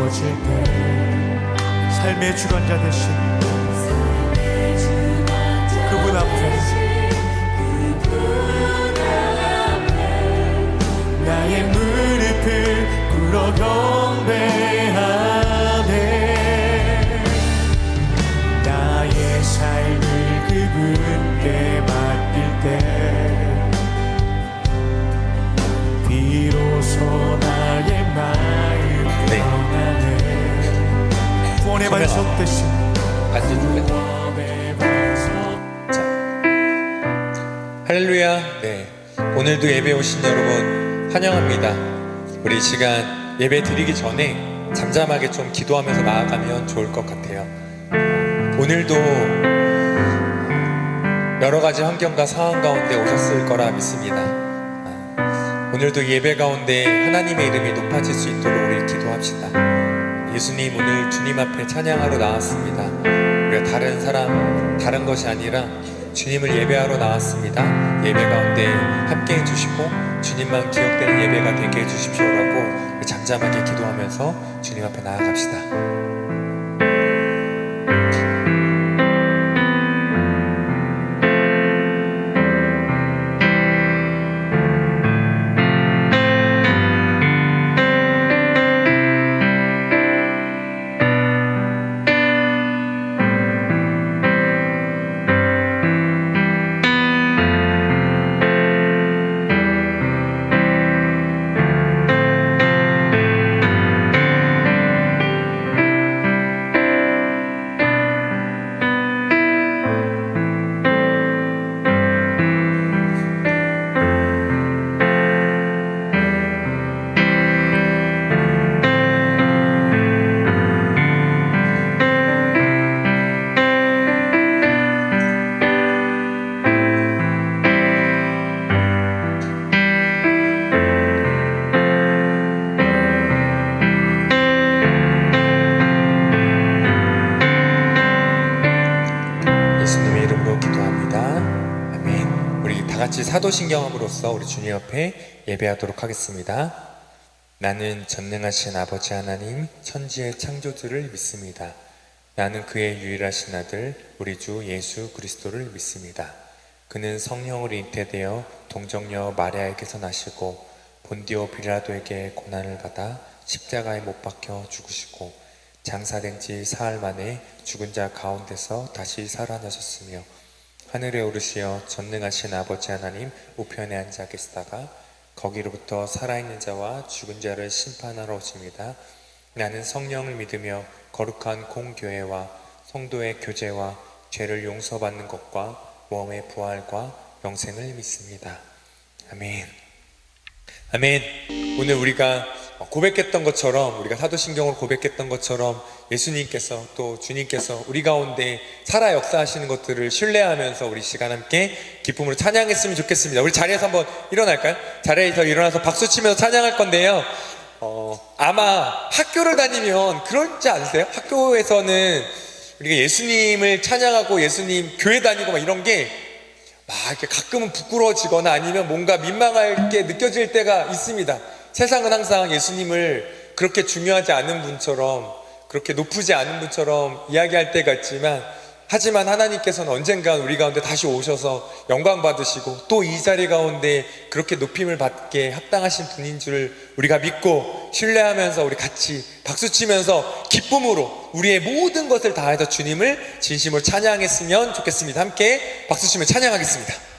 무너질 때 삶의 주관자 되신 그분 앞에 나의 무릎을 꿇어 경배하네. 나의 삶을 그분께 맡길 때 비로소 나의 마음 변하네. 구원의 반석 되신 자, 할렐루야. 네, 오늘도 예배 오신 여러분 환영합니다. 우리 이 시간 예배 드리기 전에 잠잠하게 좀 기도하면서 나아가면 좋을 것 같아요. 오늘도 여러 가지 환경과 상황 가운데 오셨을 거라 믿습니다. 오늘도 예배 가운데 하나님의 이름이 높아질 수 있도록 우리 기도합시다. 예수님, 오늘 주님 앞에 찬양하러 나왔습니다. 우리가 다른 사람, 다른 것이 아니라 주님을 예배하러 나왔습니다. 예배 가운데 함께 해주시고 주님만 기억되는 예배가 되게 해주십시오라고 잠잠하게 기도하면서 주님 앞에 나아갑시다. 같이 사도신경함으로써 우리 주님 앞에 예배하도록 하겠습니다. 나는 전능하신 아버지 하나님 천지의 창조주를 믿습니다. 나는 그의 유일하신 아들 우리 주 예수 그리스도를 믿습니다. 그는 성령으로 잉태되어 동정녀 마리아에게서 나시고 본디오 빌라도에게 고난을 받아 십자가에 못 박혀 죽으시고 장사된 지 사흘 만에 죽은 자 가운데서 다시 살아나셨으며 하늘에 오르시어 전능하신 아버지 하나님 우편에 앉아 계시다가 거기로부터 살아있는 자와 죽은 자를 심판하러 오십니다. 나는 성령을 믿으며 거룩한 공교회와 성도의 교제와 죄를 용서받는 것과 몸의 부활과 영생을 믿습니다. 아멘. 아멘. 오늘 우리가 고백했던 것처럼, 우리가 사도신경으로 고백했던 것처럼 예수님께서 또 주님께서 우리 가운데 살아 역사하시는 것들을 신뢰하면서 우리 시간 함께 기쁨으로 찬양했으면 좋겠습니다. 우리 자리에서 한번 일어날까요? 자리에서 일어나서 박수치면서 찬양할 건데요. 아마 학교를 다니면 그렇지 않으세요? 학교에서는 우리가 예수님을 찬양하고 예수님 교회 다니고 막 이런 게 막 이렇게 가끔은 부끄러워지거나 아니면 뭔가 민망할 게 느껴질 때가 있습니다. 세상은 항상 예수님을 그렇게 중요하지 않은 분처럼, 그렇게 높지 않은 분처럼 이야기할 때가 있지만, 하지만 하나님께서는 언젠간 우리 가운데 다시 오셔서 영광 받으시고 또 이 자리 가운데 그렇게 높임을 받게 합당하신 분인 줄 우리가 믿고 신뢰하면서 우리 같이 박수치면서 기쁨으로 우리의 모든 것을 다해서 주님을 진심으로 찬양했으면 좋겠습니다. 함께 박수치며 찬양하겠습니다.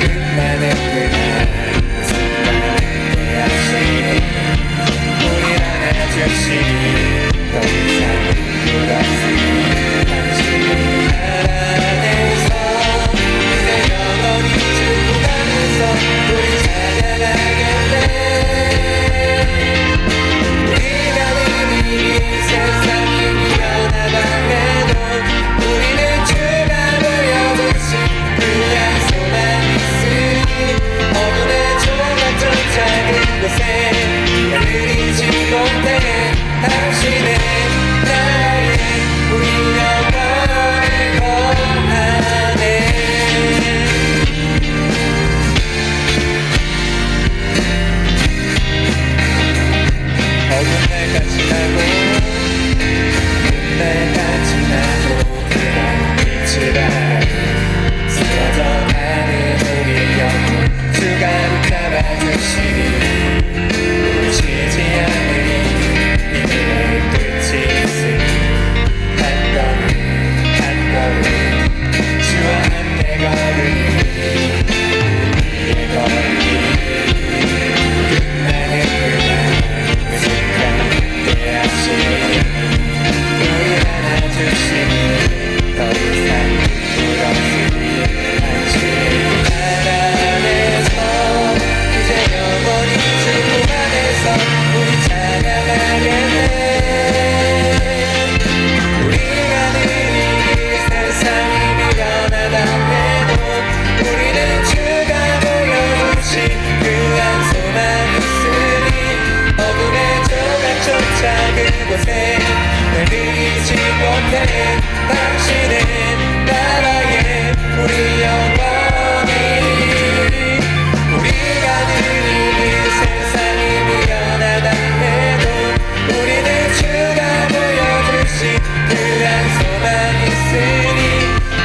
끝나는 그날 순간 함께 하시 같이 나고 날 같이 나고 그런 빛을 바라니 쓰러져가는 우리 영혼 주가 붙잡아주시니 놓치지 않으니 이 길의 끝이 있으니 한 걸음 한 걸음 주와 함께 걸으니 우리의 걸음이 끝나는 그날 그 순간 때하시니 우리 안아주시니 더 이상 울 없으니 당신의 나라 안에서 이제 영원히 주님 안에서 우리 찬양하겠네. 우리가 늘 세상이 미련하다 해도 우리는 주가 보여주신 그한 소망 있으니 어둠의 조각조차 그곳에 날 들이지 못해 당신은 나라의 우리 영원히 우리가 늘 세상이 미련하다 해도 우리는 주가 보여주신 그한 소망 있으니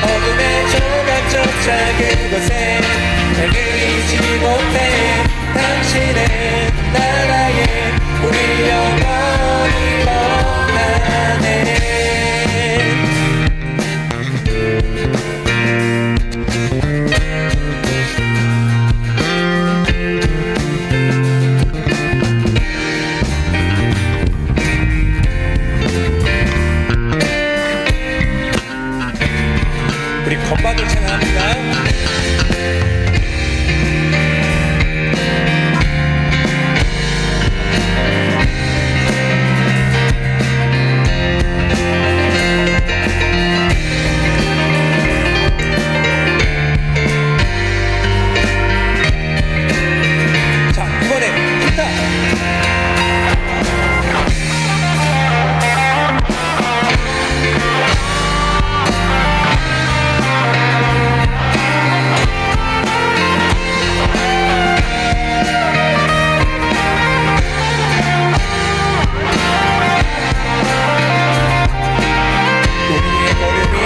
어둠의 조각조차 그곳에 날 들이지 못해 당신의 나라에 우리 영원히 거하네. 우리 건반을 찬양합니다. 자, 이번엔 기타. 우리의 걸음이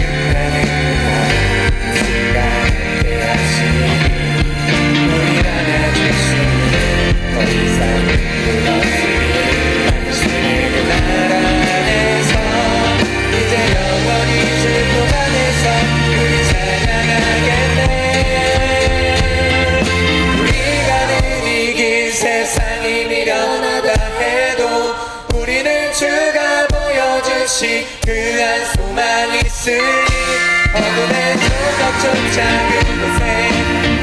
끝나는 그날 순간 때하시니 우리 안아주시니 더 이상 울 없으니 당신의 그 나라 안에서 이제 영원히 주님 안에서 우리 찬양하겠네. 우리가 늘 이긴 세상이 미련하다 해도 우리는 주가 보여주신 그한 소망 있으니 어둠의 조각조차 그곳에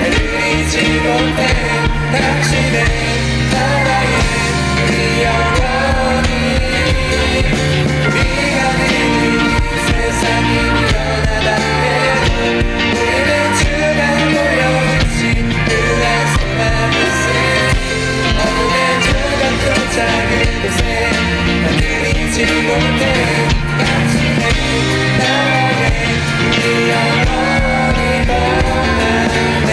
날 들이지 못해 당신의 나라에 우리 영원히 우리가 늘 세상이 미련하다 해도 우리는 주가 보여주신 그한 소망 있으니 어둠의 조각조차 그곳에 날 들이지 못해 당신의 나라에 우리 영원히 거하네.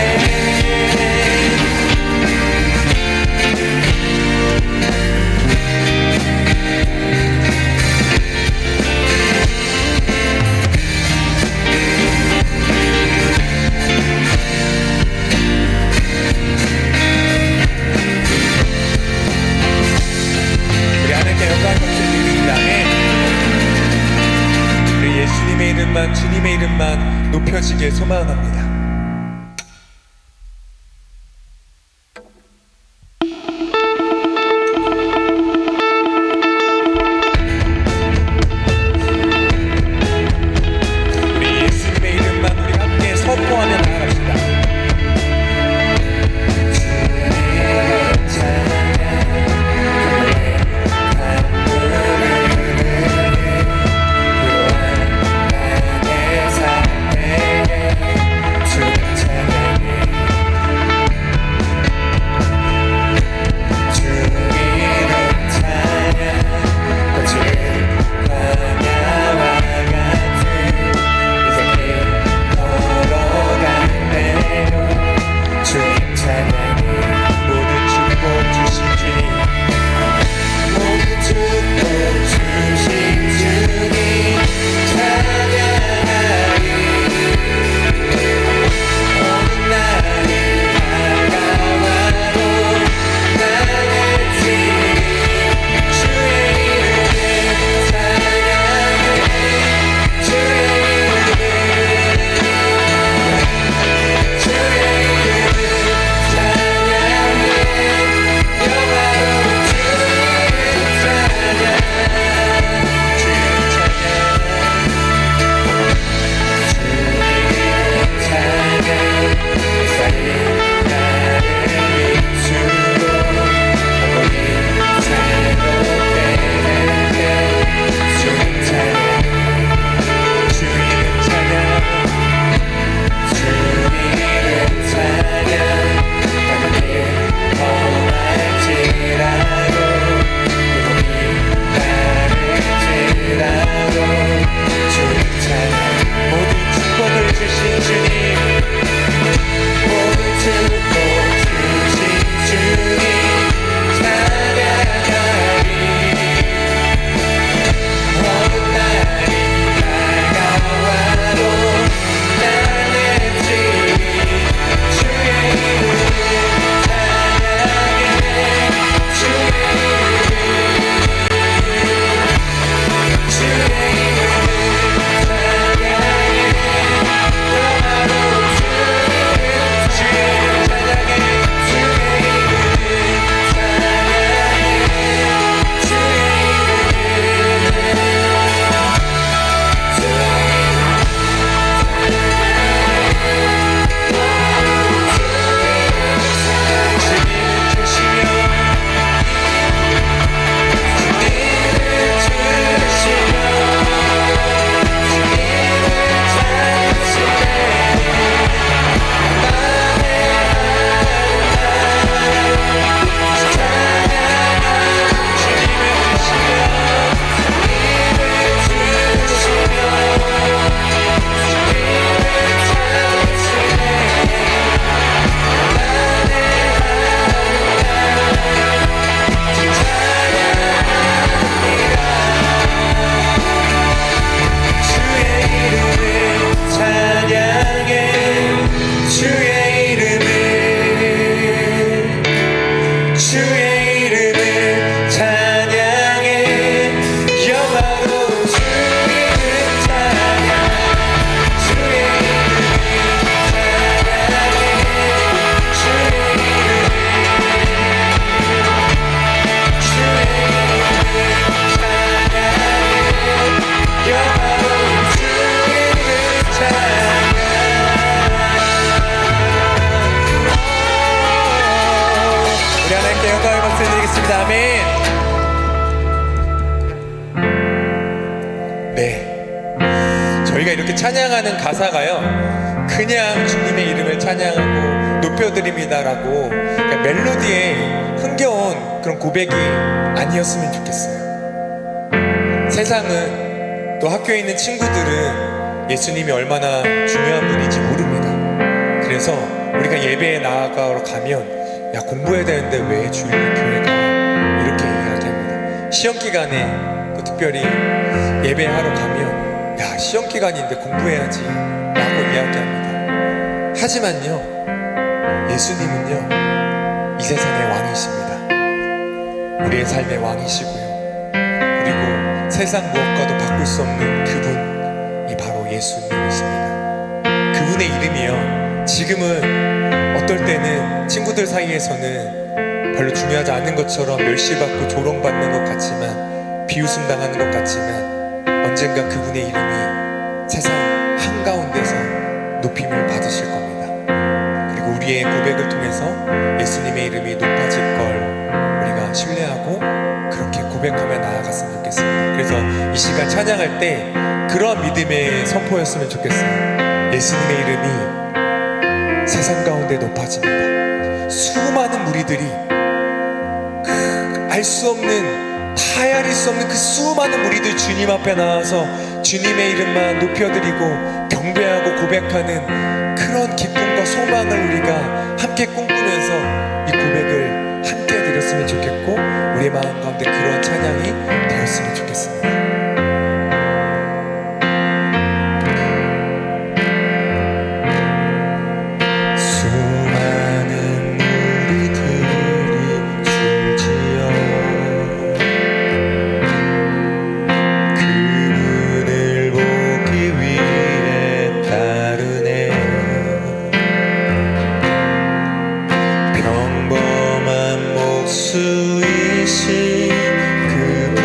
말씀드리겠습니다. 아멘. 네, 저희가 이렇게 찬양하는 가사가요, 그냥 주님의 이름을 찬양하고 높여드립니다라고 그냥 멜로디에 흥겨운 그런 고백이 아니었으면 좋겠어요. 세상은, 또 학교에 있는 친구들은 예수님이 얼마나 중요한 분인지 모릅니다. 그래서 우리가 예배에 나아가러 가면, 야, 공부해야 되는데 왜 주일 교회 가? 이렇게 이야기합니다. 시험 기간에 또 특별히 예배하러 가면, 야, 시험 기간인데 공부해야지 라고 이야기합니다. 하지만요, 예수님은요, 이 세상의 왕이십니다. 우리의 삶의 왕이시고요, 그리고 세상 무엇과도 바꿀 수 없는 그분이 바로 예수님이십니다. 그분의 이름이요, 지금은 어떨 때는 친구들 사이에서는 별로 중요하지 않은 것처럼 멸시받고 조롱받는 것 같지만, 비웃음 당하는 것 같지만, 언젠가 그분의 이름이 세상 한가운데서 높임을 받으실 겁니다. 그리고 우리의 고백을 통해서 예수님의 이름이 높아질 걸 우리가 신뢰하고 그렇게 고백하며 나아갔으면 좋겠습니다. 그래서 이 시간 찬양할 때 그러한 믿음의 선포였으면 좋겠어요. 예수님의 이름이 세상 가운데 높아집니다. 수많은 무리들이 알 수 없는, 다 헤아릴 수 없는 그 수많은 무리들 주님 앞에 나와서 주님의 이름만 높여드리고 경배하고 고백하는 그런 기쁨과 소망을 우리가 함께 꿈꾸면서 이 고백을 함께 드렸으면 좋겠고, 우리의 마음 가운데 그런 찬양이 되었으면 좋겠습니다. 수많은 무리들이 줄지어 그분을 보기 위해 따르네. 평범한 목수이신 그분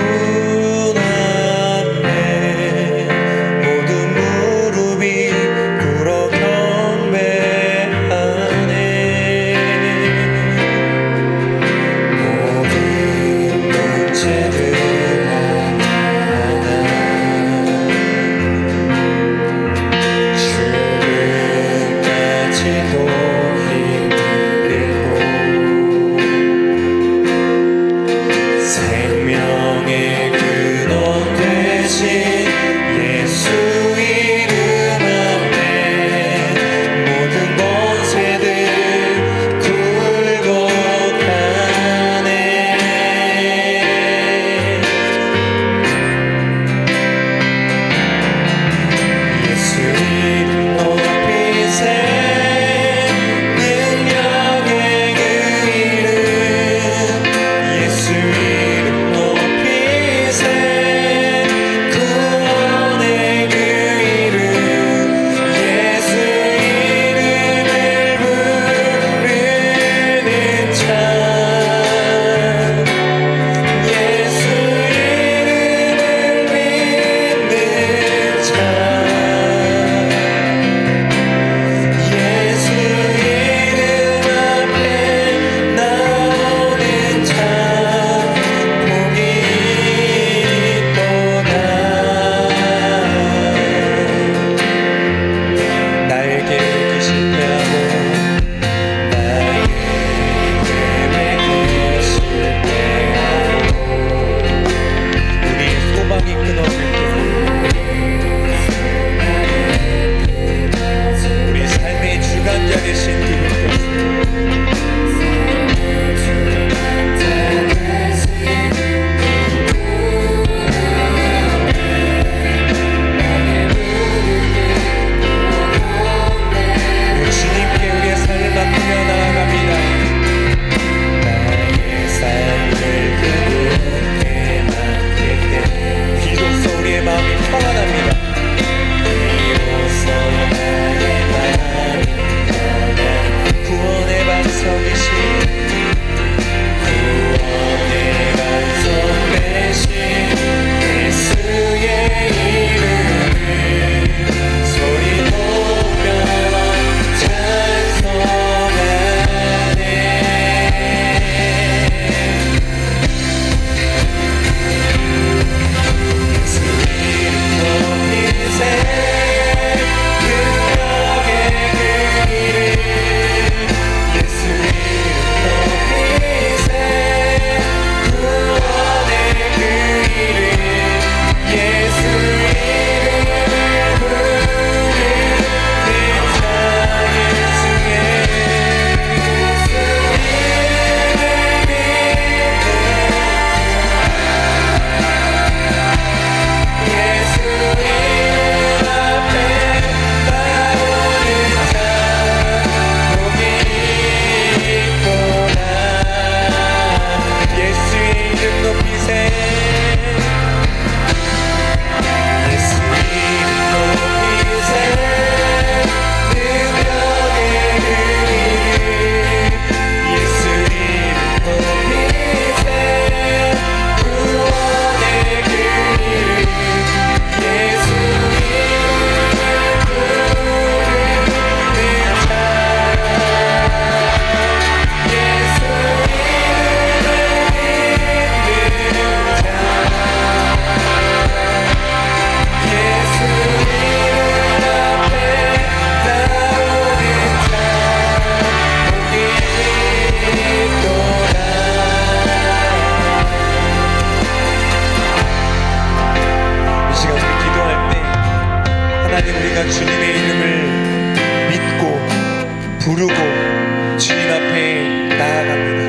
주님 앞에 나아갑니다.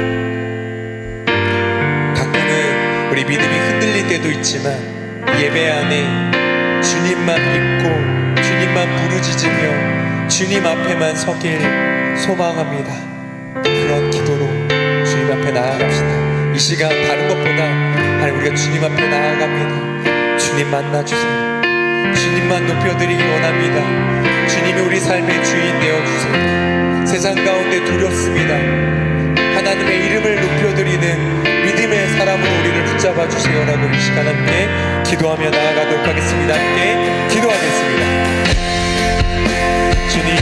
가끔은 우리 믿음이 흔들릴 때도 있지만 예배 안에 주님만 믿고 주님만 부르짖으며 주님 앞에만 서길 소망합니다. 그런 기도로 주님 앞에 나아갑시다. 이 시간 다른 것보다 하나님 우리가 주님 앞에 나아갑니다. 주님 만나주세요. 주님만 높여드리기 원합니다. 주님이 우리 삶의 주인 되어주세요. 세상 가운데 두렵습니다. 하나님의 이름을 높여드리는 믿음의 사람으로 우리를 붙잡아 주세요라고 이 시간 함께 기도하며 나아가도록 하겠습니다. 함께 기도하겠습니다. 주님,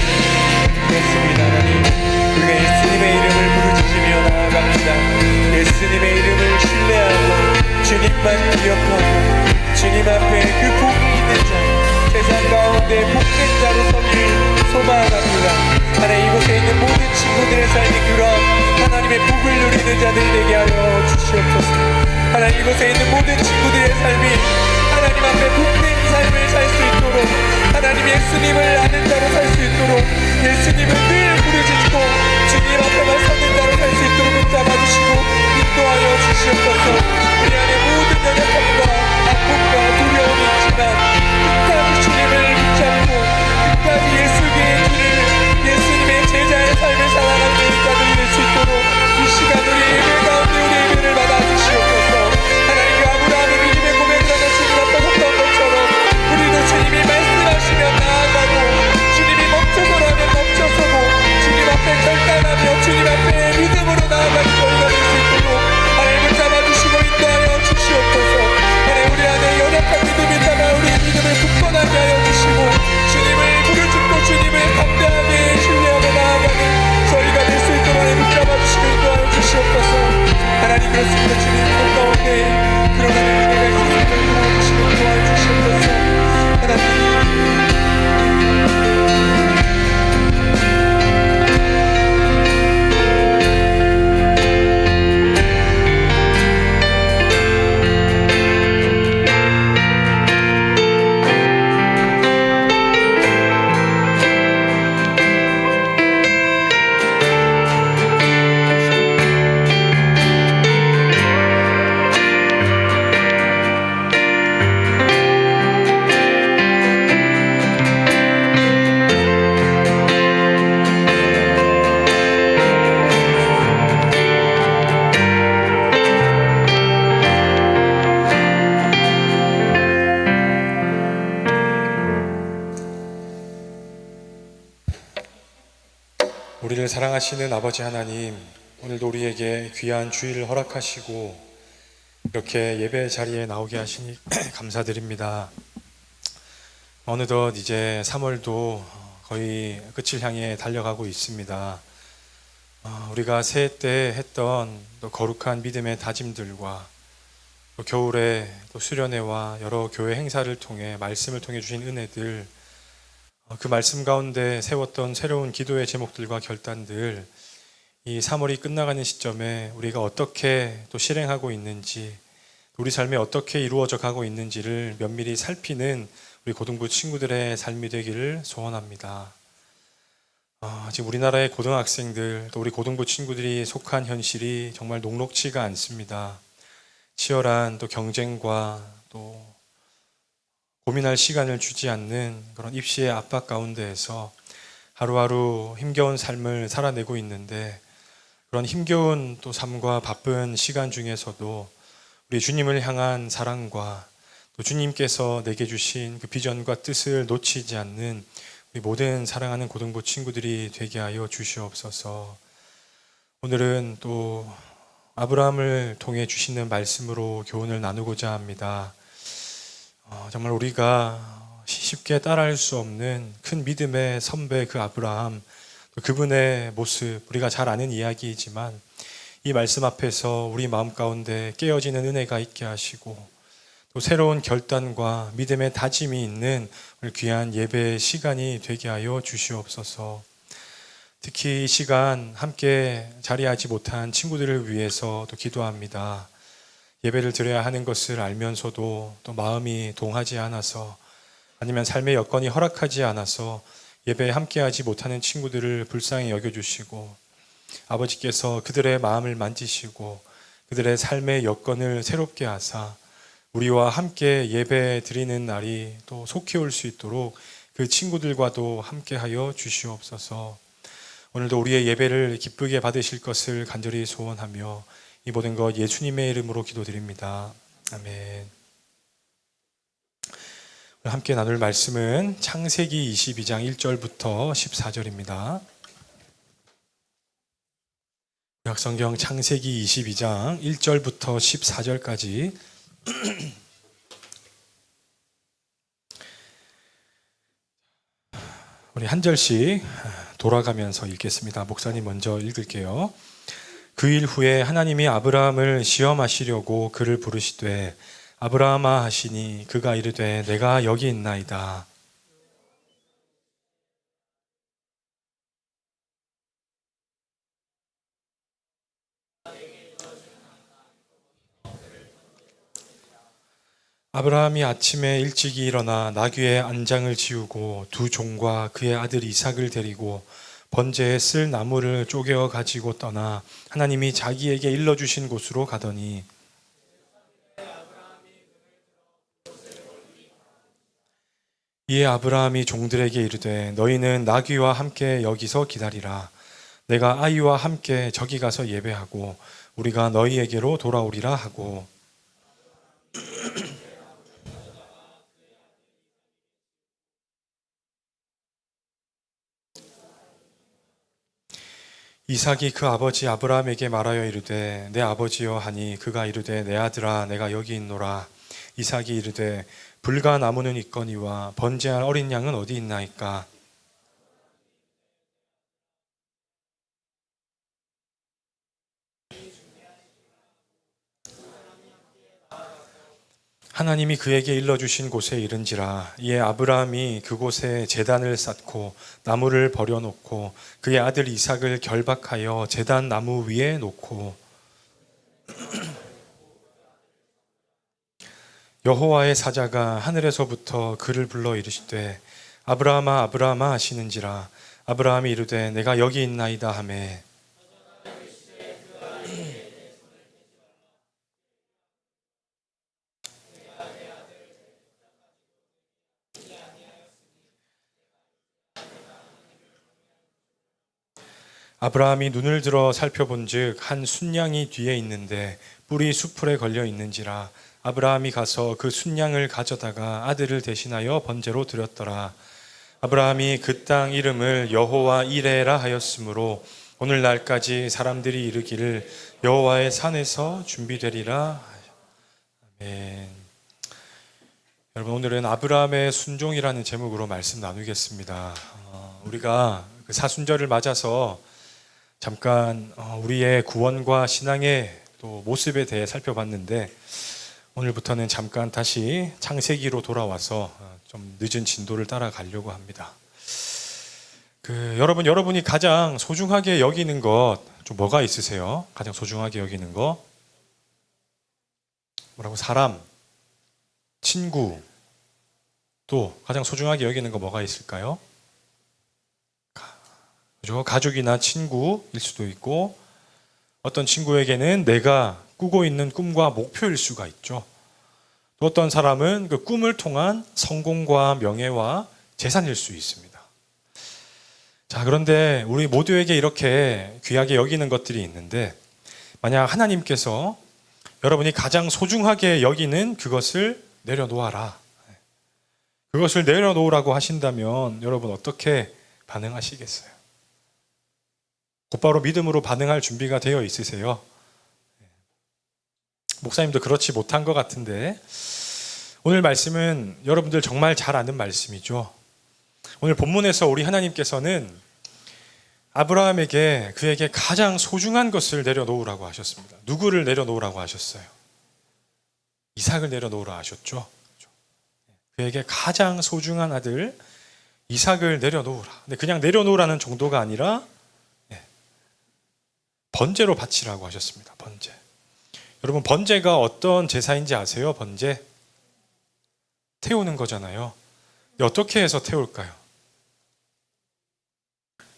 그렇습니다. 하나님, 우리가 예수님의 이름을 부르짖으며 나아갑니다. 예수님의 이름을 신뢰하고 주님만 기억하고 주님 앞에 그 복이 있는 자, 세상 가운데 복된 자로 서길 소망합니다. 하나님, 이곳에 있는 모든 친구들의 삶이 그런 하나님의 복을 누리는 자들이 되게 하여 주시옵소서. 하나님, 이곳에 있는 모든 친구들의 삶이 하나님 앞에 복된 삶을 살 수 있도록, 하나님 예수님을 아는 자로 살 수 있도록, 예수님을 늘 부르짖고 주님 앞에만 서는 자로 살 수 있도록 붙잡아주시고 인도하여 주시옵소서. 우리 안에 모든 연약함과 아픔과 두려움이 있지만 끝까지 주님을 붙잡고 끝까지 예수의 길을, 예수님의 제자의 삶을 살아가는 자들이 될 수 있도록 이 시간 우리 예배 가운데 우리 예배를 받아주시옵소서. 하나님, 그 아브라함의 믿음의 고백을 하며 주님 앞에 섰던 것처럼 우리도 주님이 말씀하시면 나아가고 주님이 멈춰서라면 멈춰서고 주님 앞에 결단하며 주님 앞에 믿음으로 나아가는 저희가 될 수 있도록 하나님 붙잡아주시고 인도하여 주시옵소서. 하나님, 우리 안에 연약한 믿음이 있다면 우리 믿음을 굳건하게 하여 주시고 주님을 부르짖고 주님을 담대하게 신뢰하며 나아가는 저희가 될 수 있도록 하나님 붙잡아주시고 인도하여 주시옵소서. 하나님, 그렇습니다. 주님 가운데 그런 하나님 은혜가 있으시면 도와주시고 인도하여 주시옵소서. 하나님, 우리를 사랑하시는 아버지 하나님, 오늘도 우리에게 귀한 주일을 허락하시고 이렇게 예배 자리에 나오게 하시니 감사드립니다. 어느덧 이제 3월도 거의 끝을 향해 달려가고 있습니다. 우리가 새해 때 했던 또 거룩한 믿음의 다짐들과 또 겨울에 또 수련회와 여러 교회 행사를 통해 말씀을 통해 주신 은혜들, 그 말씀 가운데 세웠던 새로운 기도의 제목들과 결단들, 이 3월이 끝나가는 시점에 우리가 어떻게 또 실행하고 있는지, 우리 삶에 어떻게 이루어져 가고 있는지를 면밀히 살피는 우리 고등부 친구들의 삶이 되기를 소원합니다. 지금 우리나라의 고등학생들, 또 우리 고등부 친구들이 속한 현실이 정말 녹록지가 않습니다. 치열한 또 경쟁과 또 고민할 시간을 주지 않는 그런 입시의 압박 가운데에서 하루하루 힘겨운 삶을 살아내고 있는데, 그런 힘겨운 또 삶과 바쁜 시간 중에서도 우리 주님을 향한 사랑과 또 주님께서 내게 주신 그 비전과 뜻을 놓치지 않는 우리 모든 사랑하는 고등부 친구들이 되게 하여 주시옵소서. 오늘은 또 아브라함을 통해 주시는 말씀으로 교훈을 나누고자 합니다. 정말 우리가 쉽게 따라할 수 없는 큰 믿음의 선배 그 아브라함, 또 그분의 모습, 우리가 잘 아는 이야기이지만 이 말씀 앞에서 우리 마음 가운데 깨어지는 은혜가 있게 하시고 또 새로운 결단과 믿음의 다짐이 있는 귀한 예배의 시간이 되게 하여 주시옵소서. 특히 이 시간 함께 자리하지 못한 친구들을 위해서 또 기도합니다. 예배를 드려야 하는 것을 알면서도 또 마음이 동하지 않아서, 아니면 삶의 여건이 허락하지 않아서 예배에 함께하지 못하는 친구들을 불쌍히 여겨주시고, 아버지께서 그들의 마음을 만지시고 그들의 삶의 여건을 새롭게 하사 우리와 함께 예배 드리는 날이 또 속히 올 수 있도록 그 친구들과도 함께하여 주시옵소서. 오늘도 우리의 예배를 기쁘게 받으실 것을 간절히 소원하며 이 모든 것 예수님의 이름으로 기도드립니다. 아멘. 함께 나눌 말씀은 창세기 22장 1절부터 14절입니다. 구약성경 창세기 22장 1절부터 14절까지 우리 한 절씩 돌아가면서 읽겠습니다. 목사님 먼저 읽을게요. 그 일 후에 하나님이 아브라함을 시험하시려고 그를 부르시되 아브라함아 하시니 그가 이르되 내가 여기 있나이다. 아브라함이 아침에 일찍이 일어나 나귀의 안장을 지우고 두 종과 그의 아들 이삭을 데리고 번제에 쓸 나무를 쪼개어 가지고 떠나 하나님이 자기에게 일러주신 곳으로 가더니 이에 아브라함이 종들에게 이르되 너희는 나귀와 함께 여기서 기다리라. 내가 아이와 함께 저기 가서 예배하고 우리가 너희에게로 돌아오리라 하고 이삭이 그 아버지 아브라함에게 말하여 이르되 내 아버지여 하니 그가 이르되 내 아들아 내가 여기 있노라. 이삭이 이르되 불과 나무는 있거니와 번제할 어린 양은 어디 있나이까. 하나님이 그에게 일러주신 곳에 이른지라. 이에 아브라함이 그곳에 제단을 쌓고 나무를 버려놓고 그의 아들 이삭을 결박하여 제단 나무 위에 놓고 여호와의 사자가 하늘에서부터 그를 불러 이르시되 아브라함아 아브라함아 하시는지라. 아브라함이 이르되 내가 여기 있나이다 하매 아브라함이 눈을 들어 살펴본즉 한 순양이 뒤에 있는데 뿔이 수풀에 걸려 있는지라. 아브라함이 가서 그 순양을 가져다가 아들을 대신하여 번제로 드렸더라. 아브라함이 그 땅 이름을 여호와 이레라 하였으므로 오늘날까지 사람들이 이르기를 여호와의 산에서 준비되리라. 아멘. 여러분, 오늘은 아브라함의 순종이라는 제목으로 말씀 나누겠습니다. 우리가 그 사순절을 맞아서 잠깐 우리의 구원과 신앙의 또 모습에 대해 살펴봤는데 오늘부터는 잠깐 다시 창세기로 돌아와서 좀 늦은 진도를 따라가려고 합니다. 여러분이 가장 소중하게 여기는 것 좀 뭐가 있으세요? 가장 소중하게 여기는 거? 뭐라고? 사람, 친구, 또 가장 소중하게 여기는 거 뭐가 있을까요? 그죠? 가족이나 친구일 수도 있고 어떤 친구에게는 내가 꾸고 있는 꿈과 목표일 수가 있죠. 또 어떤 사람은 그 꿈을 통한 성공과 명예와 재산일 수 있습니다. 자, 그런데 우리 모두에게 이렇게 귀하게 여기는 것들이 있는데 만약 하나님께서 여러분이 가장 소중하게 여기는 그것을 내려놓아라. 그것을 내려놓으라고 하신다면 여러분 어떻게 반응하시겠어요? 곧바로 믿음으로 반응할 준비가 되어 있으세요? 목사님도 그렇지 못한 것 같은데 오늘 말씀은 여러분들 정말 잘 아는 말씀이죠. 오늘 본문에서 우리 하나님께서는 아브라함에게 그에게 가장 소중한 것을 내려놓으라고 하셨습니다. 누구를 내려놓으라고 하셨어요? 이삭을 내려놓으라 하셨죠. 그에게 가장 소중한 아들 이삭을 내려놓으라. 근데 그냥 내려놓으라는 정도가 아니라 번제로 바치라고 하셨습니다. 번제. 여러분, 번제가 어떤 제사인지 아세요? 번제? 태우는 거잖아요. 어떻게 해서 태울까요?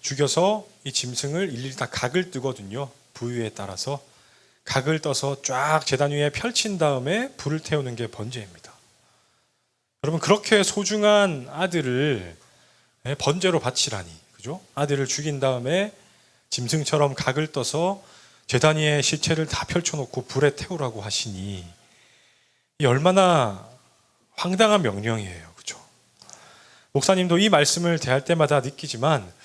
죽여서 이 짐승을 일일이 다 각을 뜨거든요. 부위에 따라서 각을 떠서 쫙 제단 위에 펼친 다음에 불을 태우는 게 번제입니다. 여러분, 그렇게 소중한 아들을 번제로 바치라니, 그죠? 아들을 죽인 다음에 짐승처럼 각을 떠서 제단 위에 시체를 다 펼쳐놓고 불에 태우라고 하시니 이 얼마나 황당한 명령이에요, 그죠? 목사님도 이 말씀을 대할 때마다 느끼지만,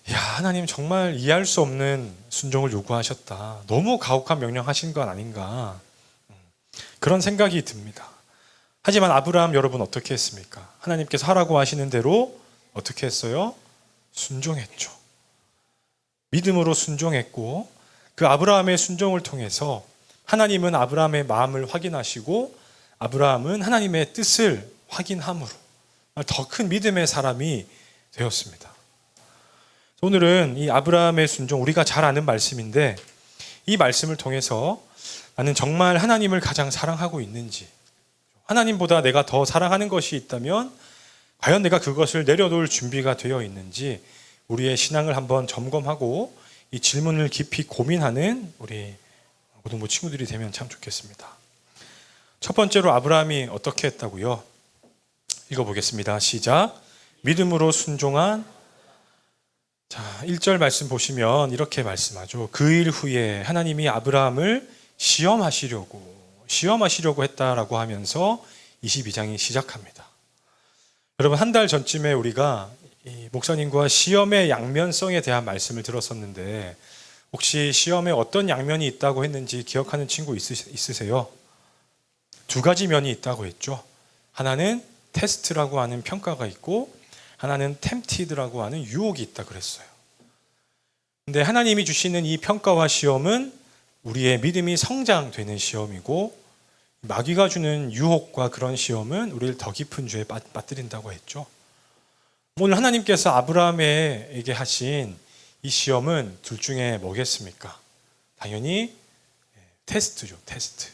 야, 하나님 정말 이해할 수 없는 순종을 요구하셨다. 너무 가혹한 명령하신 건 아닌가, 그런 생각이 듭니다. 하지만 아브라함 여러분 어떻게 했습니까? 하나님께서 하라고 하시는 대로 어떻게 했어요? 순종했죠. 믿음으로 순종했고, 그 아브라함의 순종을 통해서 하나님은 아브라함의 마음을 확인하시고 아브라함은 하나님의 뜻을 확인함으로 더 큰 믿음의 사람이 되었습니다. 오늘은 이 아브라함의 순종, 우리가 잘 아는 말씀인데 이 말씀을 통해서 나는 정말 하나님을 가장 사랑하고 있는지, 하나님보다 내가 더 사랑하는 것이 있다면 과연 내가 그것을 내려놓을 준비가 되어 있는지 우리의 신앙을 한번 점검하고 이 질문을 깊이 고민하는 우리 고등부 친구들이 되면 참 좋겠습니다. 첫 번째로 아브라함이 어떻게 했다고요? 읽어보겠습니다. 시작. 믿음으로 순종한. 자, 1절 말씀 보시면 이렇게 말씀하죠. 그 일 후에 하나님이 아브라함을 시험하시려고 했다라고 하면서 22장이 시작합니다. 여러분, 한 달 전쯤에 우리가 이 목사님과 시험의 양면성에 대한 말씀을 들었었는데 혹시 시험에 어떤 양면이 있다고 했는지 기억하는 친구 있으세요? 두 가지 면이 있다고 했죠. 하나는 테스트라고 하는 평가가 있고 하나는 템티드라고 하는 유혹이 있다 그랬어요. 근데 하나님이 주시는 이 평가와 시험은 우리의 믿음이 성장되는 시험이고, 마귀가 주는 유혹과 그런 시험은 우리를 더 깊은 죄에 빠뜨린다고 했죠. 오늘 하나님께서 아브라함에게 하신 이 시험은 둘 중에 뭐겠습니까? 당연히 테스트죠. 테스트.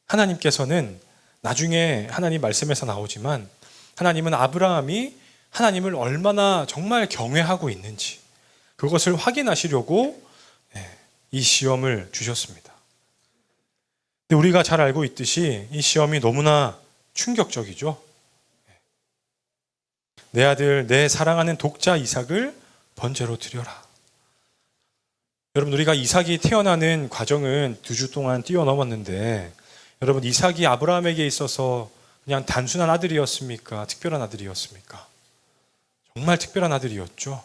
하나님께서는 나중에 하나님 말씀에서 나오지만 하나님은 아브라함이 하나님을 얼마나 정말 경외하고 있는지 그것을 확인하시려고 이 시험을 주셨습니다. 근데 우리가 잘 알고 있듯이 이 시험이 너무나 충격적이죠. 내 아들, 내 사랑하는 독자 이삭을 번제로 드려라. 여러분, 우리가 이삭이 태어나는 과정은 2주 동안 뛰어넘었는데 여러분, 이삭이 아브라함에게 있어서 그냥 단순한 아들이었습니까? 특별한 아들이었습니까? 정말 특별한 아들이었죠.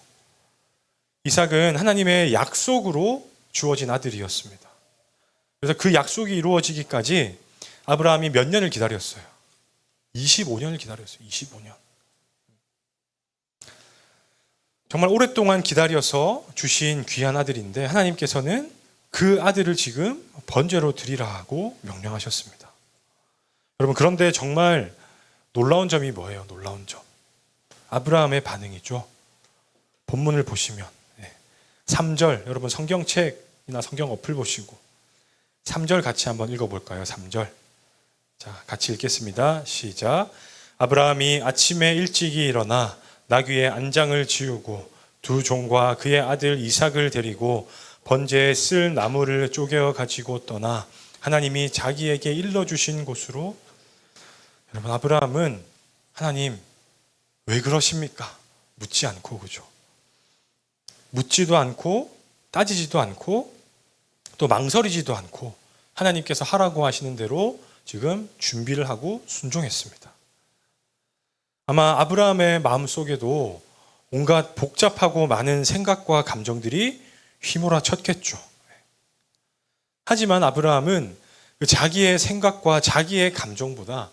이삭은 하나님의 약속으로 주어진 아들이었습니다. 그래서 그 약속이 이루어지기까지 아브라함이 몇 년을 기다렸어요? 25년을 기다렸어요. 25년. 정말 오랫동안 기다려서 주신 귀한 아들인데 하나님께서는 그 아들을 지금 번제로 드리라고 명령하셨습니다. 여러분, 그런데 정말 놀라운 점이 뭐예요? 놀라운 점. 아브라함의 반응이죠. 본문을 보시면 3절, 여러분 성경책이나 성경 어플 보시고 3절 같이 한번 읽어볼까요? 3절. 자, 같이 읽겠습니다. 시작. 아브라함이 아침에 일찍이 일어나 나귀의 안장을 지우고 두 종과 그의 아들 이삭을 데리고 번제에 쓸 나무를 쪼개어 가지고 떠나 하나님이 자기에게 일러주신 곳으로. 여러분, 아브라함은 하나님 왜 그러십니까? 묻지 않고, 그죠? 묻지도 않고 따지지도 않고 또 망설이지도 않고 하나님께서 하라고 하시는 대로 지금 준비를 하고 순종했습니다. 아마 아브라함의 마음속에도 온갖 복잡하고 많은 생각과 감정들이 휘몰아쳤겠죠. 하지만 아브라함은 자기의 생각과 자기의 감정보다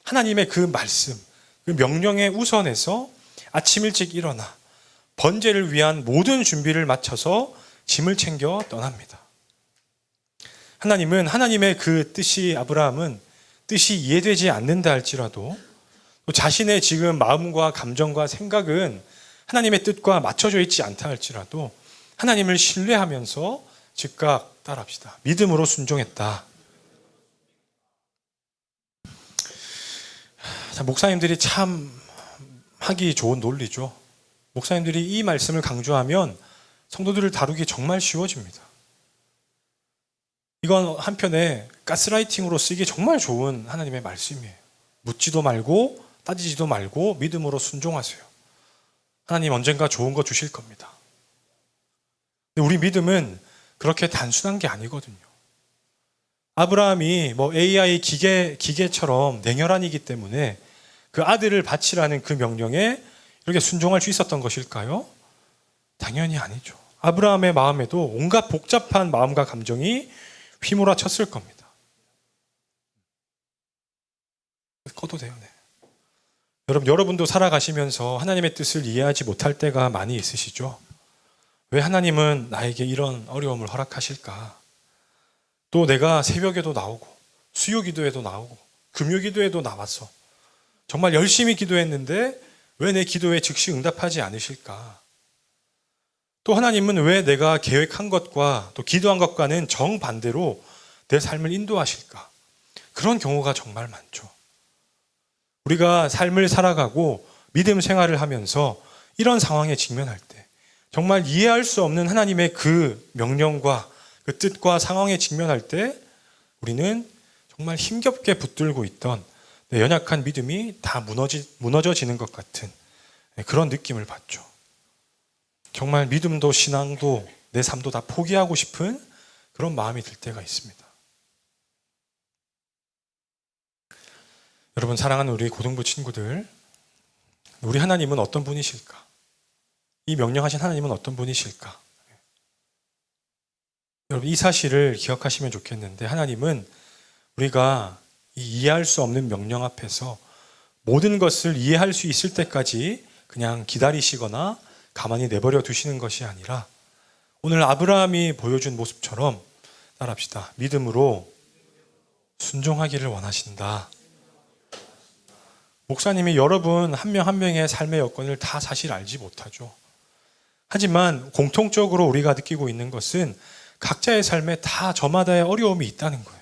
하나님의 그 말씀, 그 명령에 우선해서 아침 일찍 일어나 번제를 위한 모든 준비를 마쳐서 짐을 챙겨 떠납니다. 하나님은 하나님의 그 뜻이, 아브라함은 뜻이 이해되지 않는다 할지라도 또 자신의 지금 마음과 감정과 생각은 하나님의 뜻과 맞춰져 있지 않다 할지라도 하나님을 신뢰하면서 즉각 따라합시다. 믿음으로 순종했다. 자, 목사님들이 참 하기 좋은 논리죠. 목사님들이 이 말씀을 강조하면 성도들을 다루기 정말 쉬워집니다. 이건 한편에 가스라이팅으로 쓰기 정말 좋은 하나님의 말씀이에요. 묻지도 말고 따지지도 말고 믿음으로 순종하세요. 하나님 언젠가 좋은 거 주실 겁니다. 근데 우리 믿음은 그렇게 단순한 게 아니거든요. 아브라함이 AI 기계처럼 냉혈한이기 때문에 그 아들을 바치라는 그 명령에 이렇게 순종할 수 있었던 것일까요? 당연히 아니죠. 아브라함의 마음에도 온갖 복잡한 마음과 감정이 휘몰아쳤을 겁니다. 꺼도 돼요. 네. 여러분도 살아가시면서 하나님의 뜻을 이해하지 못할 때가 많이 있으시죠? 왜 하나님은 나에게 이런 어려움을 허락하실까? 또 내가 새벽에도 나오고 수요 기도에도 나오고 금요 기도에도 나왔어. 정말 열심히 기도했는데 왜 내 기도에 즉시 응답하지 않으실까? 또 하나님은 왜 내가 계획한 것과 또 기도한 것과는 정반대로 내 삶을 인도하실까? 그런 경우가 정말 많죠. 우리가 삶을 살아가고 믿음 생활을 하면서 이런 상황에 직면할 때 정말 이해할 수 없는 하나님의 그 명령과 그 뜻과 상황에 직면할 때 우리는 정말 힘겹게 붙들고 있던 내 연약한 믿음이 다 무너져지는 것 같은 그런 느낌을 받죠. 정말 믿음도 신앙도 내 삶도 다 포기하고 싶은 그런 마음이 들 때가 있습니다. 여러분 사랑하는 우리 고등부 친구들, 우리 하나님은 어떤 분이실까? 이 명령하신 하나님은 어떤 분이실까? 여러분 이 사실을 기억하시면 좋겠는데 하나님은 우리가 이해할 수 없는 명령 앞에서 모든 것을 이해할 수 있을 때까지 그냥 기다리시거나 가만히 내버려 두시는 것이 아니라 오늘 아브라함이 보여준 모습처럼 따라합시다. 믿음으로 순종하기를 원하신다. 목사님이 여러분 한 명 한 명의 삶의 여건을 다 사실 알지 못하죠. 하지만 공통적으로 우리가 느끼고 있는 것은 각자의 삶에 다 저마다의 어려움이 있다는 거예요.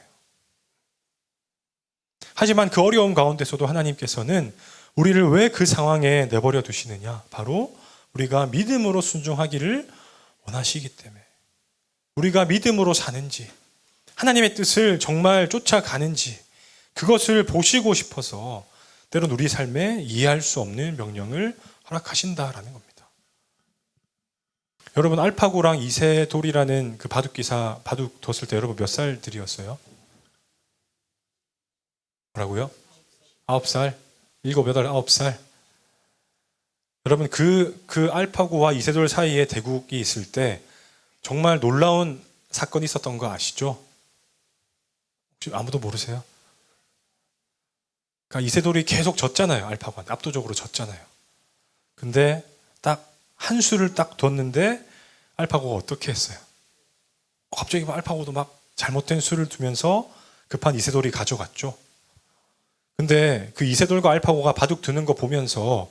하지만 그 어려움 가운데서도 하나님께서는 우리를 왜 그 상황에 내버려 두시느냐? 바로 우리가 믿음으로 순종하기를 원하시기 때문에 우리가 믿음으로 사는지 하나님의 뜻을 정말 쫓아가는지 그것을 보시고 싶어서 때론 우리 삶에 이해할 수 없는 명령을 허락하신다라는 겁니다. 여러분 알파고랑 이세돌이라는 그 바둑기사 바둑 뒀을 때 여러분 몇 살들이었어요? 뭐라고요? 9살? 7, 8, 9살? 여러분 그 알파고와 이세돌 사이에 대국이 있을 때 정말 놀라운 사건이 있었던 거 아시죠? 혹시 아무도 모르세요? 그러니까 이세돌이 계속 졌잖아요. 알파고한테 압도적으로 졌잖아요. 근데 딱 한 수를 딱 뒀는데 알파고가 어떻게 했어요? 갑자기 알파고도 막 잘못된 수를 두면서 급한 이세돌이 가져갔죠. 근데 그 이세돌과 알파고가 바둑 두는 거 보면서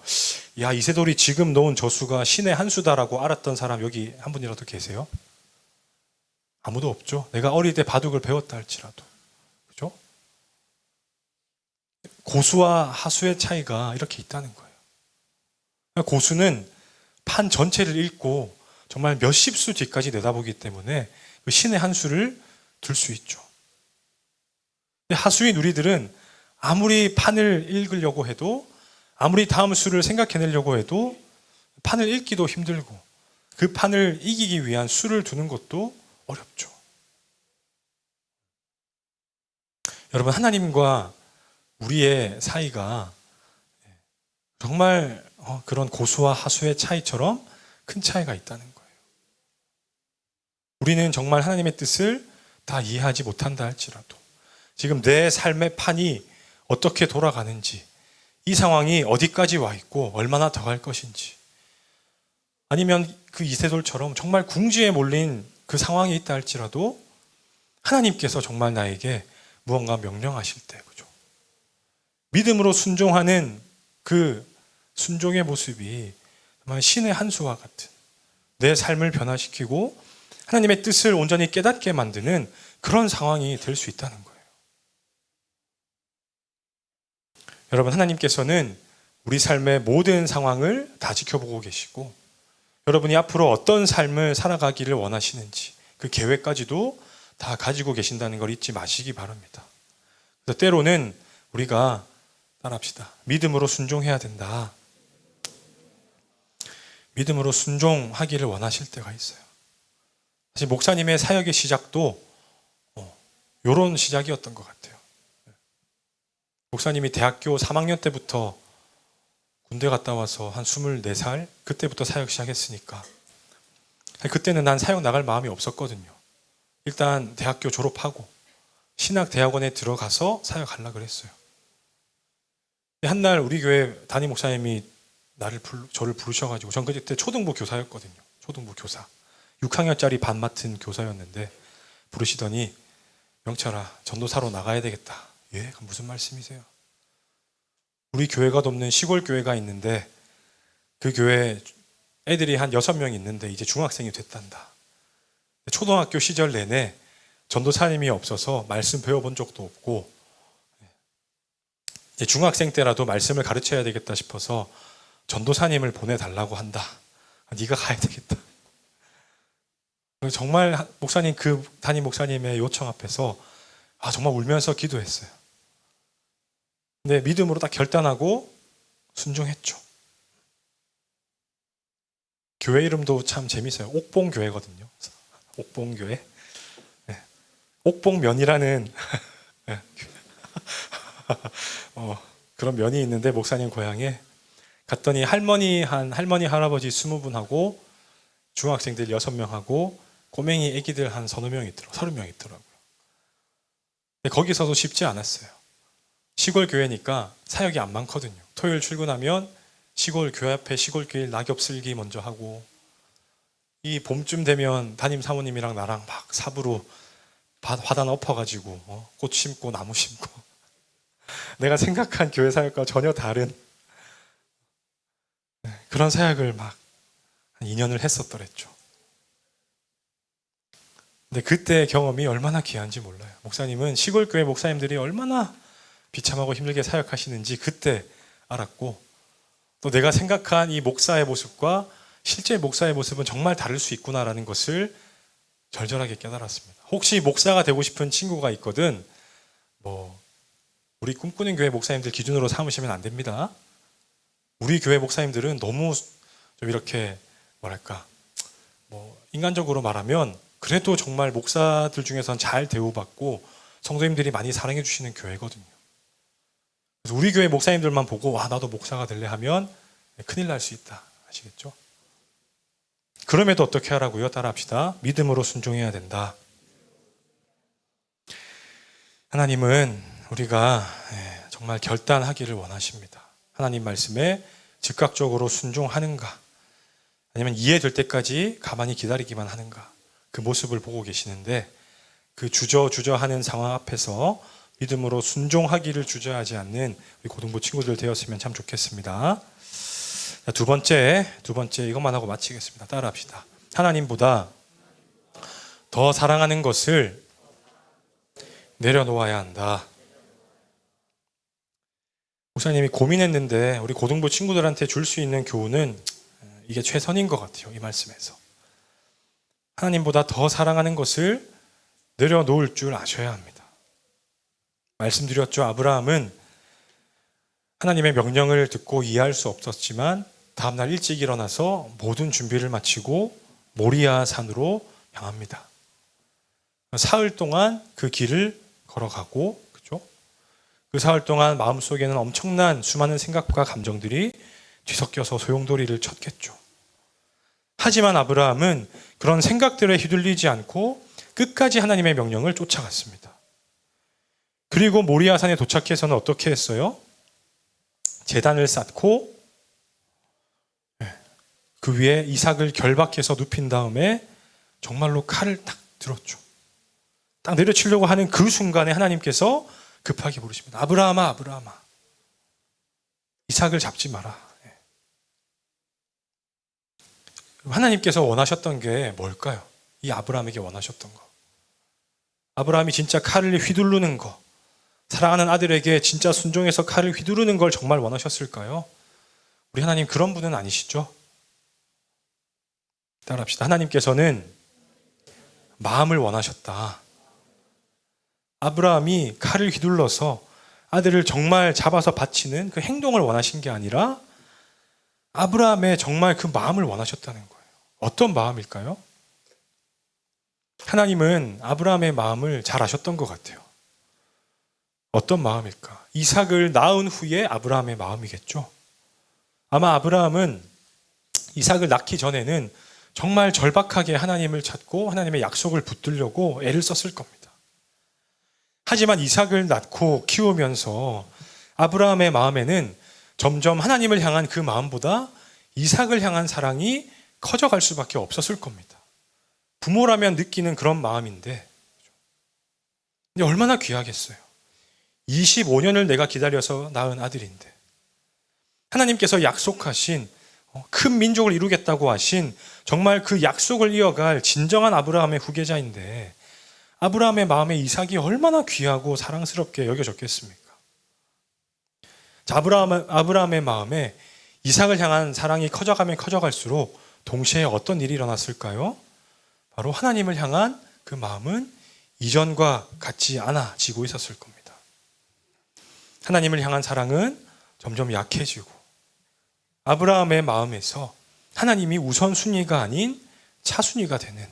야 이세돌이 지금 놓은 저 수가 신의 한 수다라고 알았던 사람 여기 한 분이라도 계세요? 아무도 없죠. 내가 어릴 때 바둑을 배웠다 할지라도. 그죠? 고수와 하수의 차이가 이렇게 있다는 거예요. 고수는 판 전체를 읽고 정말 몇십 수 뒤까지 내다보기 때문에 그 신의 한 수를 들 수 있죠. 근데 하수인 우리들은 아무리 판을 읽으려고 해도 아무리 다음 수를 생각해내려고 해도 판을 읽기도 힘들고 그 판을 이기기 위한 수를 두는 것도 어렵죠. 여러분 하나님과 우리의 사이가 정말 그런 고수와 하수의 차이처럼 큰 차이가 있다는 거예요. 우리는 정말 하나님의 뜻을 다 이해하지 못한다 할지라도 지금 내 삶의 판이 어떻게 돌아가는지 이 상황이 어디까지 와 있고 얼마나 더 갈 것인지 아니면 그 이세돌처럼 정말 궁지에 몰린 그 상황이 있다 할지라도 하나님께서 정말 나에게 무언가 명령하실 때 그죠? 믿음으로 순종하는 그 순종의 모습이 정말 신의 한 수와 같은 내 삶을 변화시키고 하나님의 뜻을 온전히 깨닫게 만드는 그런 상황이 될 수 있다는 거예요. 여러분 하나님께서는 우리 삶의 모든 상황을 다 지켜보고 계시고 여러분이 앞으로 어떤 삶을 살아가기를 원하시는지 그 계획까지도 다 가지고 계신다는 걸 잊지 마시기 바랍니다. 그래서 때로는 우리가 따라합시다. 믿음으로 순종해야 된다. 믿음으로 순종하기를 원하실 때가 있어요. 사실 목사님의 사역의 시작도 이런 시작이었던 것 같아요. 목사님이 대학교 3학년 때부터 군대 갔다 와서 한 24살 그때부터 사역 시작했으니까 그때는 난 사역 나갈 마음이 없었거든요. 일단 대학교 졸업하고 신학대학원에 들어가서 사역하려고 그랬어요. 한날 우리 교회 담임 목사님이 저를 부르셔가지고 전 그때 초등부 교사였거든요. 초등부 교사 6학년짜리 반 맡은 교사였는데 부르시더니 명철아 전도사로 나가야 되겠다. 예? 무슨 말씀이세요? 우리 교회가 돕는 시골 교회가 있는데 그 교회 애들이 한 6명 있는데 이제 중학생이 됐단다. 초등학교 시절 내내 전도사님이 없어서 말씀 배워본 적도 없고 이제 중학생 때라도 말씀을 가르쳐야 되겠다 싶어서 전도사님을 보내달라고 한다. 네가 가야 되겠다. 정말 목사님 그 담임 목사님의 요청 앞에서 정말 울면서 기도했어요. 근데 믿음으로 딱 결단하고 순종했죠. 교회 이름도 참 재밌어요. 옥봉교회거든요. 옥봉교회. 네. 옥봉면이라는 그런 면이 있는데 목사님 고향에 갔더니 할머니 할아버지 20분하고 중학생들 6명하고 꼬맹이 애기들 한 서너 명 있더라고요. 30명 있더라고요. 근데 거기서도 쉽지 않았어요. 시골 교회니까 사역이 안 많거든요. 토요일 출근하면 시골 교회 앞에 시골길 낙엽 쓸기 먼저 하고 이 봄쯤 되면 담임 사모님이랑 나랑 막 삽으로 화단 엎어가지고 꽃 심고 나무 심고 내가 생각한 교회 사역과 전혀 다른 그런 사역을 막 한 2년을 했었더랬죠. 근데 그때 경험이 얼마나 귀한지 몰라요. 목사님은 시골 교회 목사님들이 얼마나 비참하고 힘들게 사역하시는지 그때 알았고 또 내가 생각한 이 목사의 모습과 실제 목사의 모습은 정말 다를 수 있구나라는 것을 절절하게 깨달았습니다. 혹시 목사가 되고 싶은 친구가 있거든 우리 꿈꾸는 교회 목사님들 기준으로 삼으시면 안 됩니다. 우리 교회 목사님들은 너무 좀 이렇게 인간적으로 말하면 그래도 정말 목사들 중에서는 잘 대우받고 성도님들이 많이 사랑해 주시는 교회거든요. 그래서 우리 교회 목사님들만 보고 나도 목사가 될래 하면 큰일 날 수 있다. 아시겠죠? 그럼에도 어떻게 하라고요? 따라합시다. 믿음으로 순종해야 된다. 하나님은 우리가 정말 결단하기를 원하십니다. 하나님 말씀에 즉각적으로 순종하는가 아니면 이해될 때까지 가만히 기다리기만 하는가 그 모습을 보고 계시는데 그 주저하는 상황 앞에서 믿음으로 순종하기를 주저하지 않는 우리 고등부 친구들 되었으면 참 좋겠습니다. 두 번째 이것만 하고 마치겠습니다. 따라합시다. 하나님보다 더 사랑하는 것을 내려놓아야 한다. 목사님이 고민했는데 우리 고등부 친구들한테 줄 수 있는 교훈은 이게 최선인 것 같아요. 이 말씀에서 하나님보다 더 사랑하는 것을 내려놓을 줄 아셔야 합니다. 말씀드렸죠. 아브라함은 하나님의 명령을 듣고 이해할 수 없었지만 다음날 일찍 일어나서 모든 준비를 마치고 모리아 산으로 향합니다. 사흘 동안 그 길을 걸어가고 그 사흘 동안 마음속에는 엄청난 수많은 생각과 감정들이 뒤섞여서 소용돌이를 쳤겠죠. 하지만 아브라함은 그런 생각들에 휘둘리지 않고 끝까지 하나님의 명령을 쫓아갔습니다. 그리고 모리아산에 도착해서는 어떻게 했어요? 제단을 쌓고 그 위에 이삭을 결박해서 눕힌 다음에 정말로 칼을 딱 들었죠. 딱 내려치려고 하는 그 순간에 하나님께서 급하게 부르십니다. 아브라함아, 아브라함아, 이삭을 잡지 마라. 하나님께서 원하셨던 게 뭘까요? 이 아브라함에게 원하셨던 거. 아브라함이 진짜 칼을 휘두르는 거, 사랑하는 아들에게 진짜 순종해서 칼을 휘두르는 걸 정말 원하셨을까요? 우리 하나님 그런 분은 아니시죠? 따라합시다. 하나님께서는 마음을 원하셨다. 아브라함이 칼을 휘둘러서 아들을 정말 잡아서 바치는 그 행동을 원하신 게 아니라 아브라함의 정말 그 마음을 원하셨다는 거예요. 어떤 마음일까요? 하나님은 아브라함의 마음을 잘 아셨던 것 같아요. 어떤 마음일까? 이삭을 낳은 후에 아브라함의 마음이겠죠. 아마 아브라함은 이삭을 낳기 전에는 정말 절박하게 하나님을 찾고 하나님의 약속을 붙들려고 애를 썼을 겁니다. 하지만 이삭을 낳고 키우면서 아브라함의 마음에는 점점 하나님을 향한 그 마음보다 이삭을 향한 사랑이 커져갈 수밖에 없었을 겁니다. 부모라면 느끼는 그런 마음인데, 근데 얼마나 귀하겠어요. 25년을 내가 기다려서 낳은 아들인데, 하나님께서 약속하신 큰 민족을 이루겠다고 하신 정말 그 약속을 이어갈 진정한 아브라함의 후계자인데, 아브라함의 마음에 이삭이 얼마나 귀하고 사랑스럽게 여겨졌겠습니까? 아브라함의 마음에 이삭을 향한 사랑이 커져가면 커져갈수록 동시에 어떤 일이 일어났을까요? 바로 하나님을 향한 그 마음은 이전과 같지 않아지고 있었을 겁니다. 하나님을 향한 사랑은 점점 약해지고 아브라함의 마음에서 하나님이 우선순위가 아닌 차순위가 되는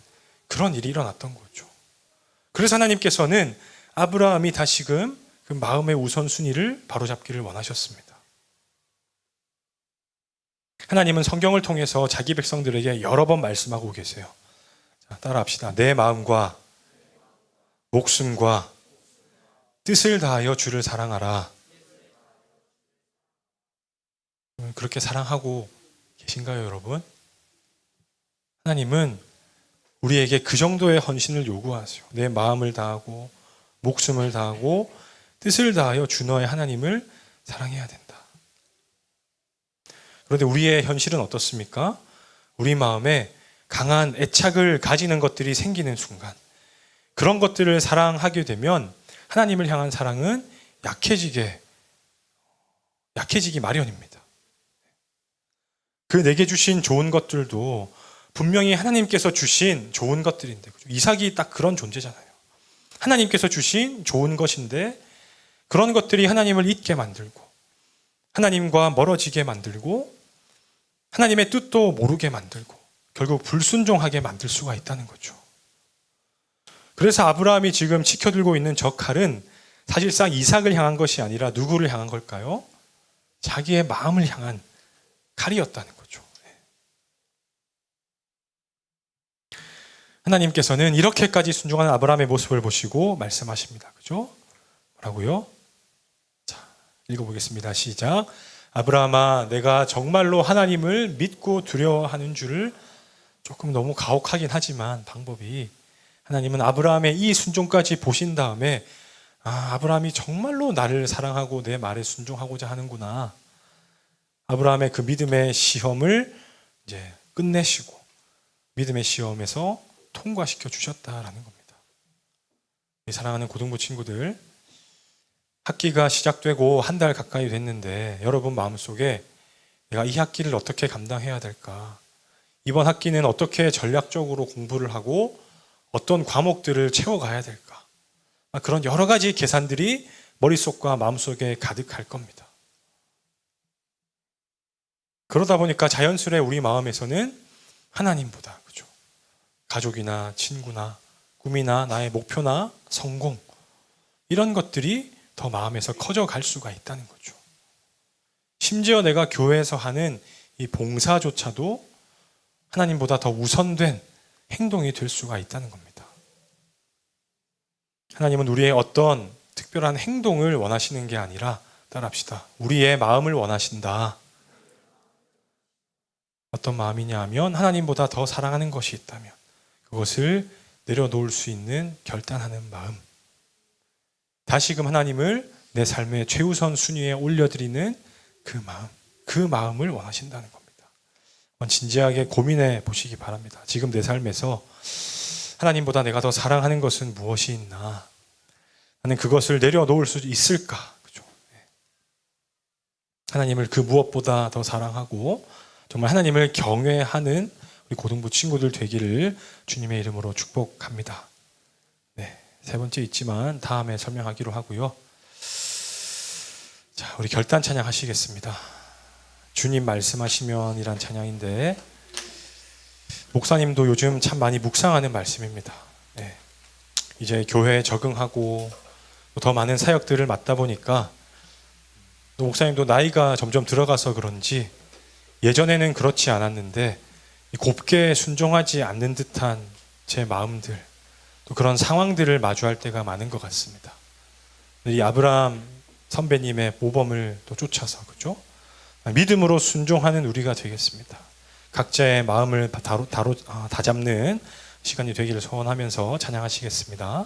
그런 일이 일어났던 거죠. 그래서 하나님께서는 아브라함이 다시금 그 마음의 우선순위를 바로잡기를 원하셨습니다. 하나님은 성경을 통해서 자기 백성들에게 여러 번 말씀하고 계세요. 자, 따라합시다. 내 마음과 목숨과 뜻을 다하여 주를 사랑하라. 그렇게 사랑하고 계신가요, 여러분? 하나님은 우리에게 그 정도의 헌신을 요구하세요. 내 마음을 다하고 목숨을 다하고 뜻을 다하여 주 너의 하나님을 사랑해야 된다. 그런데 우리의 현실은 어떻습니까? 우리 마음에 강한 애착을 가지는 것들이 생기는 순간, 그런 것들을 사랑하게 되면 하나님을 향한 사랑은 약해지기 마련입니다. 그 내게 주신 좋은 것들도 분명히 하나님께서 주신 좋은 것들인데, 그렇죠? 이삭이 딱 그런 존재잖아요. 하나님께서 주신 좋은 것인데 그런 것들이 하나님을 잊게 만들고 하나님과 멀어지게 만들고 하나님의 뜻도 모르게 만들고 결국 불순종하게 만들 수가 있다는 거죠. 그래서 아브라함이 지금 지켜들고 있는 저 칼은 사실상 이삭을 향한 것이 아니라 누구를 향한 걸까요? 자기의 마음을 향한 칼이었다는 거죠. 하나님께서는 이렇게까지 순종하는 아브라함의 모습을 보시고 말씀하십니다. 그죠? 뭐라고요? 자, 읽어보겠습니다. 시작. 아브라함아, 내가 정말로 하나님을 믿고 두려워하는 줄을, 조금 너무 가혹하긴 하지만 방법이, 하나님은 아브라함의 이 순종까지 보신 다음에 아브라함이 정말로 나를 사랑하고 내 말에 순종하고자 하는구나. 아브라함의 그 믿음의 시험을 이제 끝내시고 믿음의 시험에서 통과시켜 주셨다라는 겁니다. 사랑하는 고등부 친구들, 학기가 시작되고 한 달 가까이 됐는데 여러분 마음속에 내가 이 학기를 어떻게 감당해야 될까? 이번 학기는 어떻게 전략적으로 공부를 하고 어떤 과목들을 채워가야 될까? 그런 여러 가지 계산들이 머릿속과 마음속에 가득할 겁니다. 그러다 보니까 자연스레 우리 마음에서는 하나님보다, 그죠? 가족이나 친구나 꿈이나 나의 목표나 성공, 이런 것들이 더 마음에서 커져갈 수가 있다는 거죠. 심지어 내가 교회에서 하는 이 봉사조차도 하나님보다 더 우선된 행동이 될 수가 있다는 겁니다. 하나님은 우리의 어떤 특별한 행동을 원하시는 게 아니라, 따라합시다, 우리의 마음을 원하신다. 어떤 마음이냐 하면 하나님보다 더 사랑하는 것이 있다면 그것을 내려놓을 수 있는 결단하는 마음, 다시금 하나님을 내 삶의 최우선 순위에 올려드리는 그 마음을 원하신다는 겁니다. 진지하게 고민해 보시기 바랍니다. 지금 내 삶에서 하나님보다 내가 더 사랑하는 것은 무엇이 있나? 나는 그것을 내려놓을 수 있을까? 그죠? 하나님을 그 무엇보다 더 사랑하고 정말 하나님을 경외하는 우리 고등부 친구들 되기를 주님의 이름으로 축복합니다. 네, 세 번째 있지만 다음에 설명하기로 하고요. 자, 우리 결단 찬양 하시겠습니다. 주님 말씀하시면 이란 찬양인데 목사님도 요즘 참 많이 묵상하는 말씀입니다. 네, 이제 교회에 적응하고 더 많은 사역들을 맡다 보니까 또 목사님도 나이가 점점 들어가서 그런지 예전에는 그렇지 않았는데 곱게 순종하지 않는 듯한 제 마음들, 또 그런 상황들을 마주할 때가 많은 것 같습니다. 이 아브라함 선배님의 모범을 또 쫓아서, 그죠? 믿음으로 순종하는 우리가 되겠습니다. 각자의 마음을 다잡는 시간이 되기를 소원하면서 찬양하시겠습니다.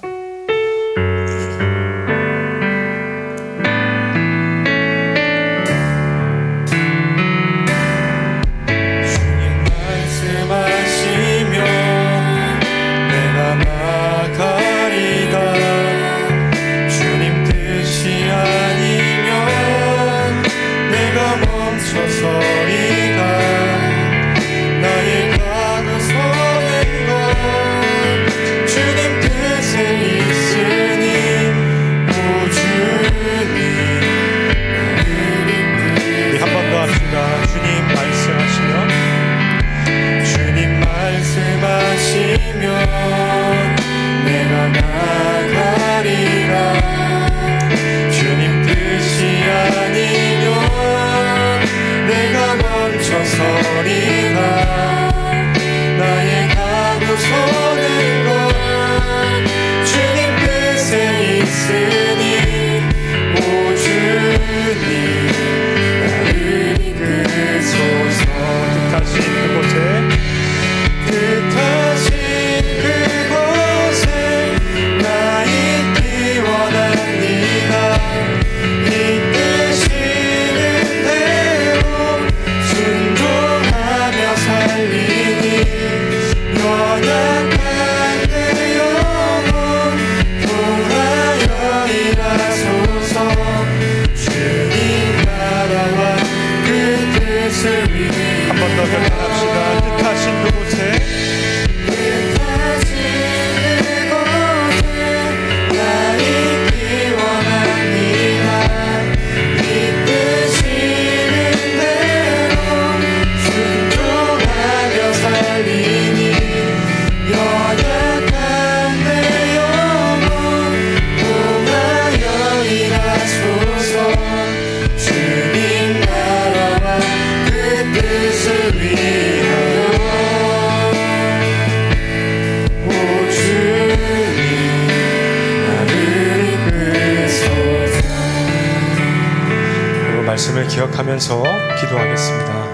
말씀을 기억하면서 기도하겠습니다.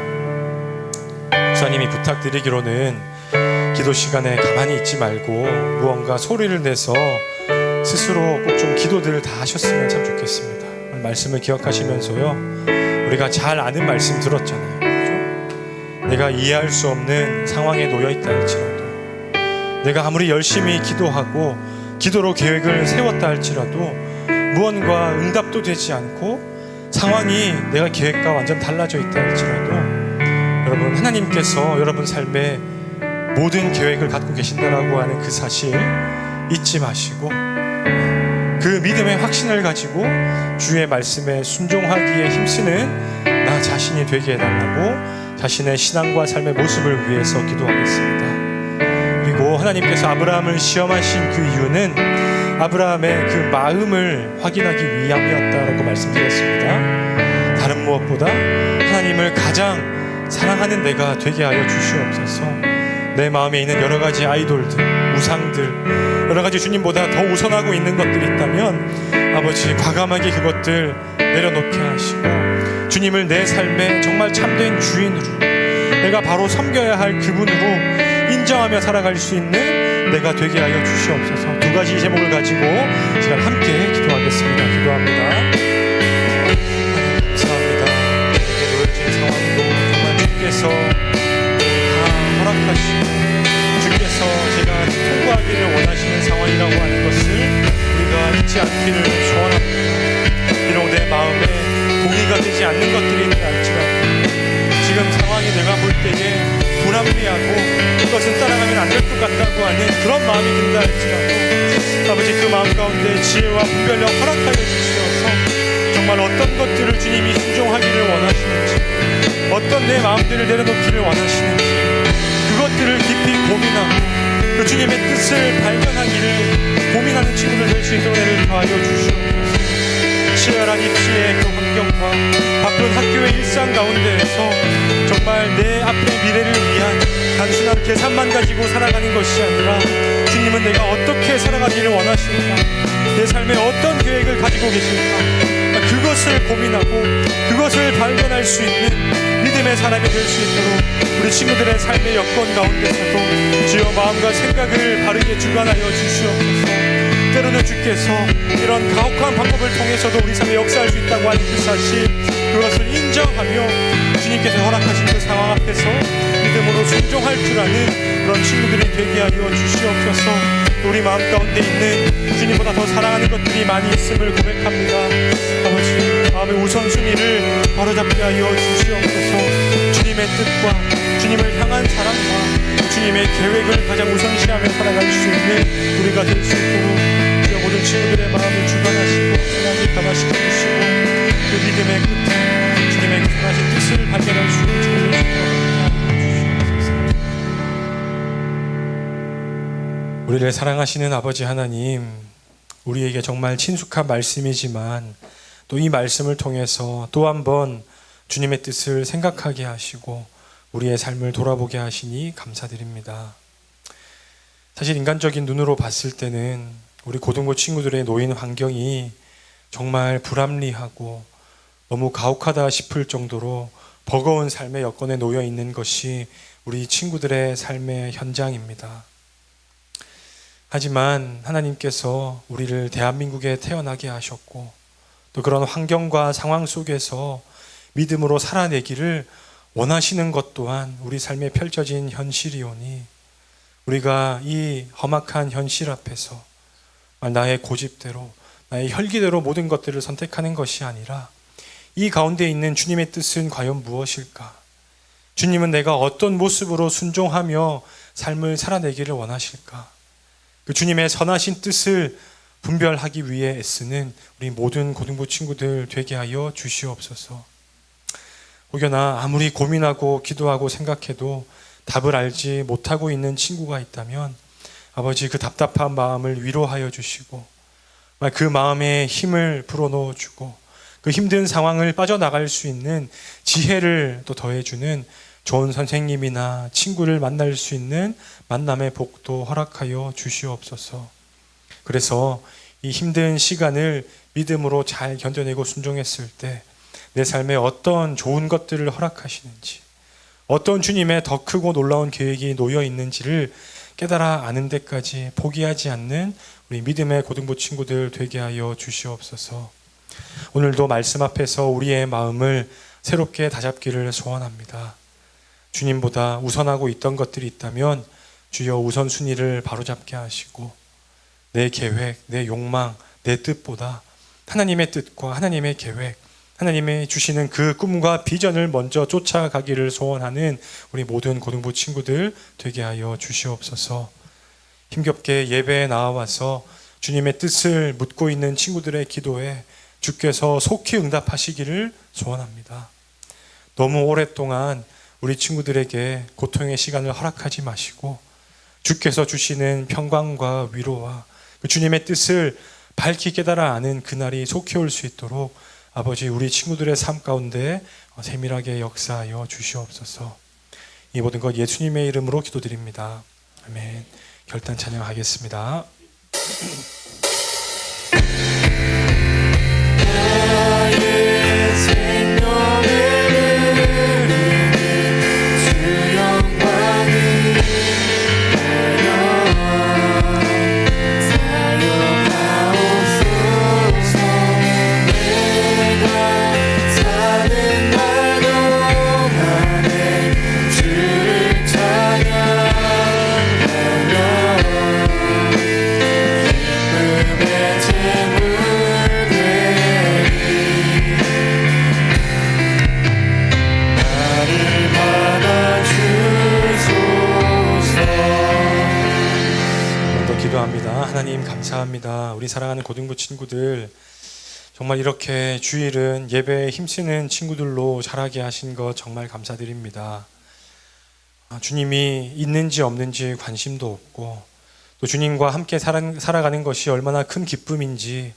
목사님이 부탁드리기로는 기도 시간에 가만히 있지 말고 무언가 소리를 내서 스스로 꼭 좀 기도들을 다 하셨으면 참 좋겠습니다. 말씀을 기억하시면서요, 우리가 잘 아는 말씀 들었잖아요, 그렇죠? 내가 이해할 수 없는 상황에 놓여 있다 할지라도, 내가 아무리 열심히 기도하고 기도로 계획을 세웠다 할지라도 무언가 응답도 되지 않고 상황이 내가 계획과 완전 달라져 있다 할지라도, 여러분, 하나님께서 여러분 삶에 모든 계획을 갖고 계신다라고 하는 그 사실 잊지 마시고 그 믿음의 확신을 가지고 주의 말씀에 순종하기에 힘쓰는 나 자신이 되게 해달라고 자신의 신앙과 삶의 모습을 위해서 기도하겠습니다. 그리고 하나님께서 아브라함을 시험하신 그 이유는 아브라함의 그 마음을 확인하기 위함이었다라고 말씀드렸습니다. 다른 무엇보다 하나님을 가장 사랑하는 내가 되게 하여 주시옵소서. 내 마음에 있는 여러 가지 아이돌들, 우상들, 여러 가지 주님보다 더 우선하고 있는 것들이 있다면 아버지, 과감하게 그것들 내려놓게 하시고 주님을 내 삶의 정말 참된 주인으로, 내가 바로 섬겨야 할 그분으로 인정하며 살아갈 수 있는 내가 되게 하여 주시옵소서. 두 가지 제목을 가지고 시간 함께 기도하겠습니다. 기도합니다. 감사합니다. 내게 놓여진 상황도 정말 주께서 다 허락하시고 주께서 제가 통과하기를 원하시는 상황이라고 하는 것을 우리가 잊지 않기를 소원합니다. 비록 내 마음에 동의가 되지 않는 것들이 것 같다고 하는 그런 마음이 든다 할지라도 아버지 그 마음 가운데 지혜와 분별력 허락하여 주시어서 정말 어떤 것들을 주님이 순종하기를 원하시는지, 어떤 내 마음들을 내려놓기를 원하시는지 그것들을 깊이 고민하고 그 주님의 뜻을 발견하기를 고민하는 친구들 될 수 있도록 은혜를 더하여 주시옵소서. 치열한 입시의 그 환경과 바쁜 학교의 일상 가운데에서 정말 내 앞의 미래를 위한 단순한 계산만 가지고 살아가는 것이 아니라 주님은 내가 어떻게 살아가기를 원하실까, 내 삶에 어떤 계획을 가지고 계실까, 그것을 고민하고 그것을 발견할 수 있는 믿음의 사람이 될 수 있도록 우리 친구들의 삶의 여건 가운데서도 주여 마음과 생각을 바르게 주관하여 주시옵소서. 때로는 주께서 이런 가혹한 방법을 통해서도 우리 삶에 역사할 수 있다고 하는 그 사실, 그것을 인정하며 주님께서 허락하신 그 상황 앞에서 믿음으로 순종할 줄 아는 그런 친구들이 되게 하여 주시옵소서. 우리 마음 가운데 있는 주님보다 더 사랑하는 것들이 많이 있음을 고백합니다. 아버지, 마음의 우선순위를 바로잡게 하여 주시옵소서. 주님의 뜻과 주님을 향한 사랑과 주님의 계획을 가장 우선시하며 살아갈 수 있는 우리가 될 수 있도록 모든 친구들의 마음을 주관하시고 선하게 변화시켜 주시고 그 믿음의 끝에 주님의 그 선하신 뜻을 발견할 수 있는 친구들 주시옵소서. 우리를 사랑하시는 아버지 하나님, 우리에게 정말 친숙한 말씀이지만 또 이 말씀을 통해서 또 한 번 주님의 뜻을 생각하게 하시고 우리의 삶을 돌아보게 하시니 감사드립니다. 사실 인간적인 눈으로 봤을 때는 우리 고등부 친구들의 놓인 환경이 정말 불합리하고 너무 가혹하다 싶을 정도로 버거운 삶의 여건에 놓여 있는 것이 우리 친구들의 삶의 현장입니다. 하지만 하나님께서 우리를 대한민국에 태어나게 하셨고 또 그런 환경과 상황 속에서 믿음으로 살아내기를 원하시는 것 또한 우리 삶에 펼쳐진 현실이오니 우리가 이 험악한 현실 앞에서 나의 고집대로, 나의 혈기대로 모든 것들을 선택하는 것이 아니라 이 가운데 있는 주님의 뜻은 과연 무엇일까? 주님은 내가 어떤 모습으로 순종하며 삶을 살아내기를 원하실까? 그 주님의 선하신 뜻을 분별하기 위해 애쓰는 우리 모든 고등부 친구들 되게 하여 주시옵소서. 혹여나 아무리 고민하고 기도하고 생각해도 답을 알지 못하고 있는 친구가 있다면 아버지 그 답답한 마음을 위로하여 주시고 그 마음에 힘을 불어넣어 주고 그 힘든 상황을 빠져나갈 수 있는 지혜를 또 더해주는 좋은 선생님이나 친구를 만날 수 있는 만남의 복도 허락하여 주시옵소서. 그래서 이 힘든 시간을 믿음으로 잘 견뎌내고 순종했을 때 내 삶에 어떤 좋은 것들을 허락하시는지, 어떤 주님의 더 크고 놀라운 계획이 놓여 있는지를 깨달아 아는 데까지 포기하지 않는 우리 믿음의 고등부 친구들 되게 하여 주시옵소서. 오늘도 말씀 앞에서 우리의 마음을 새롭게 다잡기를 소원합니다. 주님보다 우선하고 있던 것들이 있다면 주여 우선순위를 바로잡게 하시고 내 계획, 내 욕망, 내 뜻보다 하나님의 뜻과 하나님의 계획, 하나님의 주시는 그 꿈과 비전을 먼저 쫓아가기를 소원하는 우리 모든 고등부 친구들 되게 하여 주시옵소서. 힘겹게 예배에 나와서 주님의 뜻을 묻고 있는 친구들의 기도에 주께서 속히 응답하시기를 소원합니다. 너무 오랫동안 우리 친구들에게 고통의 시간을 허락하지 마시고 주께서 주시는 평강과 위로와 그 주님의 뜻을 밝히 깨달아 아는 그날이 속히 올 수 있도록 아버지 우리 친구들의 삶 가운데 세밀하게 역사하여 주시옵소서. 이 모든 것 예수님의 이름으로 기도드립니다. 아멘. 결단 찬양하겠습니다. 기도합니다. 하나님 감사합니다. 우리 사랑하는 고등부 친구들 정말 이렇게 주일은 예배에 힘쓰는 친구들로 자라게 하신 것 정말 감사드립니다. 주님이 있는지 없는지 관심도 없고 또 주님과 함께 살아가는 것이 얼마나 큰 기쁨인지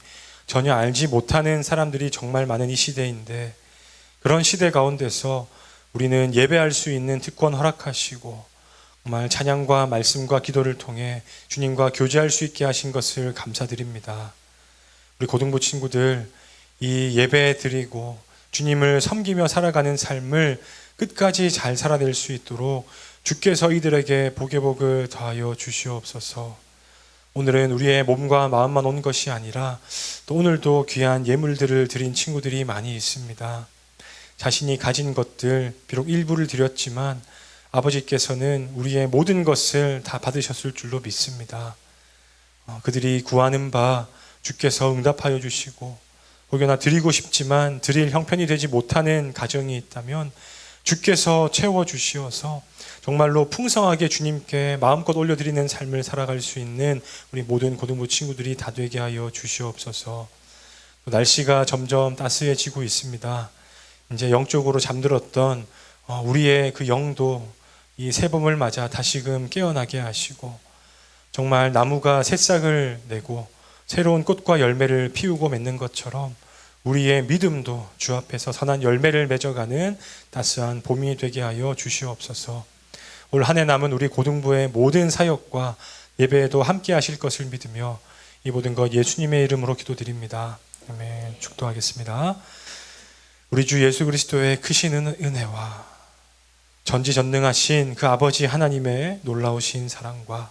전혀 알지 못하는 사람들이 정말 많은 이 시대인데, 그런 시대 가운데서 우리는 예배할 수 있는 특권 허락하시고 정말 찬양과 말씀과 기도를 통해 주님과 교제할 수 있게 하신 것을 감사드립니다. 우리 고등부 친구들 이 예배 드리고 주님을 섬기며 살아가는 삶을 끝까지 잘 살아낼 수 있도록 주께서 이들에게 복의 복을 더하여 주시옵소서. 오늘은 우리의 몸과 마음만 온 것이 아니라 또 오늘도 귀한 예물들을 드린 친구들이 많이 있습니다. 자신이 가진 것들 비록 일부를 드렸지만 아버지께서는 우리의 모든 것을 다 받으셨을 줄로 믿습니다. 그들이 구하는 바 주께서 응답하여 주시고, 혹여나 드리고 싶지만 드릴 형편이 되지 못하는 가정이 있다면 주께서 채워주시어서 정말로 풍성하게 주님께 마음껏 올려드리는 삶을 살아갈 수 있는 우리 모든 고등부 친구들이 다 되게 하여 주시옵소서. 날씨가 점점 따스해지고 있습니다. 이제 영적으로 잠들었던 우리의 그 영도 이 새봄을 맞아 다시금 깨어나게 하시고, 정말 나무가 새싹을 내고 새로운 꽃과 열매를 피우고 맺는 것처럼 우리의 믿음도 주 앞에서 선한 열매를 맺어가는 따스한 봄이 되게 하여 주시옵소서. 올 한 해 남은 우리 고등부의 모든 사역과 예배에도 함께 하실 것을 믿으며 이 모든 것 예수님의 이름으로 기도드립니다. 아멘. 축도하겠습니다. 우리 주 예수 그리스도의 크신 은혜와 전지전능하신 그 아버지 하나님의 놀라우신 사랑과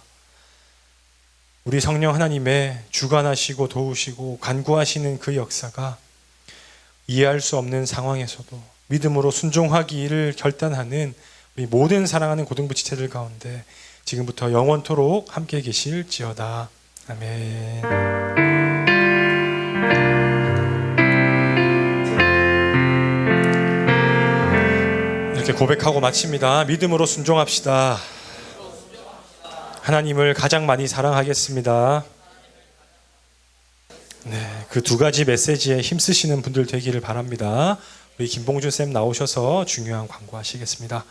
우리 성령 하나님의 주관하시고 도우시고 간구하시는 그 역사가 이해할 수 없는 상황에서도 믿음으로 순종하기를 결단하는 우리 모든 사랑하는 고등부 지체들 가운데 지금부터 영원토록 함께 계실지어다. 아멘. 이렇게 고백하고 마칩니다. 믿음으로 순종합시다. 하나님을 가장 많이 사랑하겠습니다. 네, 그 두 가지 메시지에 힘쓰시는 분들 되기를 바랍니다. 우리 김봉준 쌤 나오셔서 중요한 광고하시겠습니다.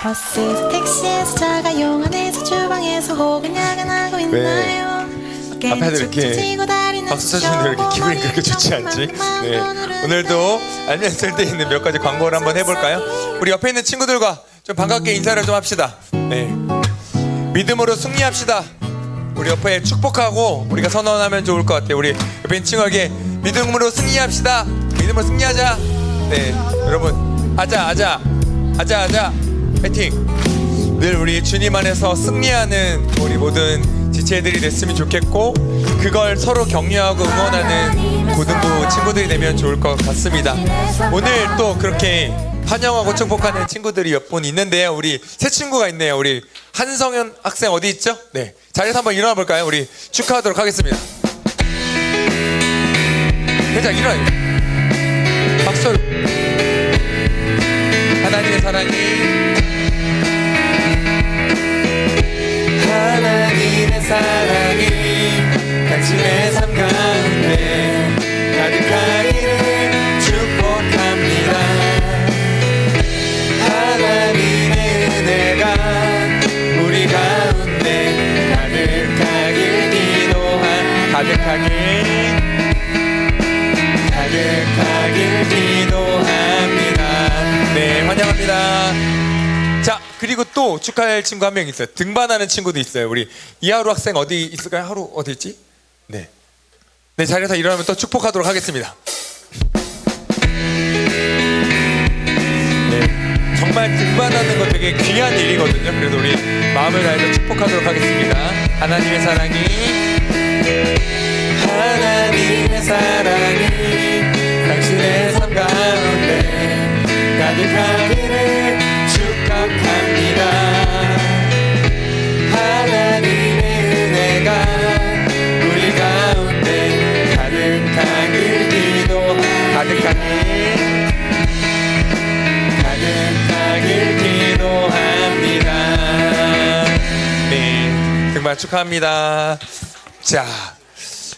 버스에서 택시에서 차가 용안에서 주방에서 혹은 야근하고 있나요? 앞에도 이렇게 박수 쳐주는데 이렇게 기분이 그렇게 좋지 않지? 네, 오늘도 알면서 때 있는 몇 가지 광고를 한번 해볼까요? 우리 옆에 있는 친구들과 좀 반갑게 인사를 좀 합시다. 네, 믿음으로 승리합시다. 우리 옆에 축복하고 우리가 선언하면 좋을 것 같아요. 우리 옆에 있는 친구에게 믿음으로 승리합시다. 믿음으로 승리하자. 네, 여러분 하자 파이팅. 늘 우리 주님 안에서 승리하는 우리 모든 지체들이 됐으면 좋겠고, 그걸 서로 격려하고 응원하는 고등부 친구들이 되면 좋을 것 같습니다. 오늘 또 그렇게 환영하고 축복하는 친구들이 몇 분 있는데요. 우리 새 친구가 있네요. 우리 한성현 학생 어디 있죠? 네, 자리에서 한번 일어나 볼까요? 우리 축하하도록 하겠습니다. 대장 일어나요. 박수. 하나님의 사랑이 당신의 삶 가운데 가득하기를 축복합니다. 하나님의 은혜가 우리 가운데 가득하길 기도합니다. 네, 환영합니다. 자, 그리고 또 축하할 친구 한 명 있어요. 등반하는 친구도 있어요. 우리 이하루 학생 어디 있을까요? 하루 어디 있지? 네, 자리에서 일어나면 또 축복하도록 하겠습니다. 네, 정말 등반하는 거 되게 귀한 일이거든요. 그래서 우리 마음을 다해서 축복하도록 하겠습니다. 하나님의 사랑이 당신의 삶 가운데 가득하기를 축복합니다. 하나님의 은혜가 우리 가운데 가득하길 기도합니다. 네, 정말 축하합니다. 자,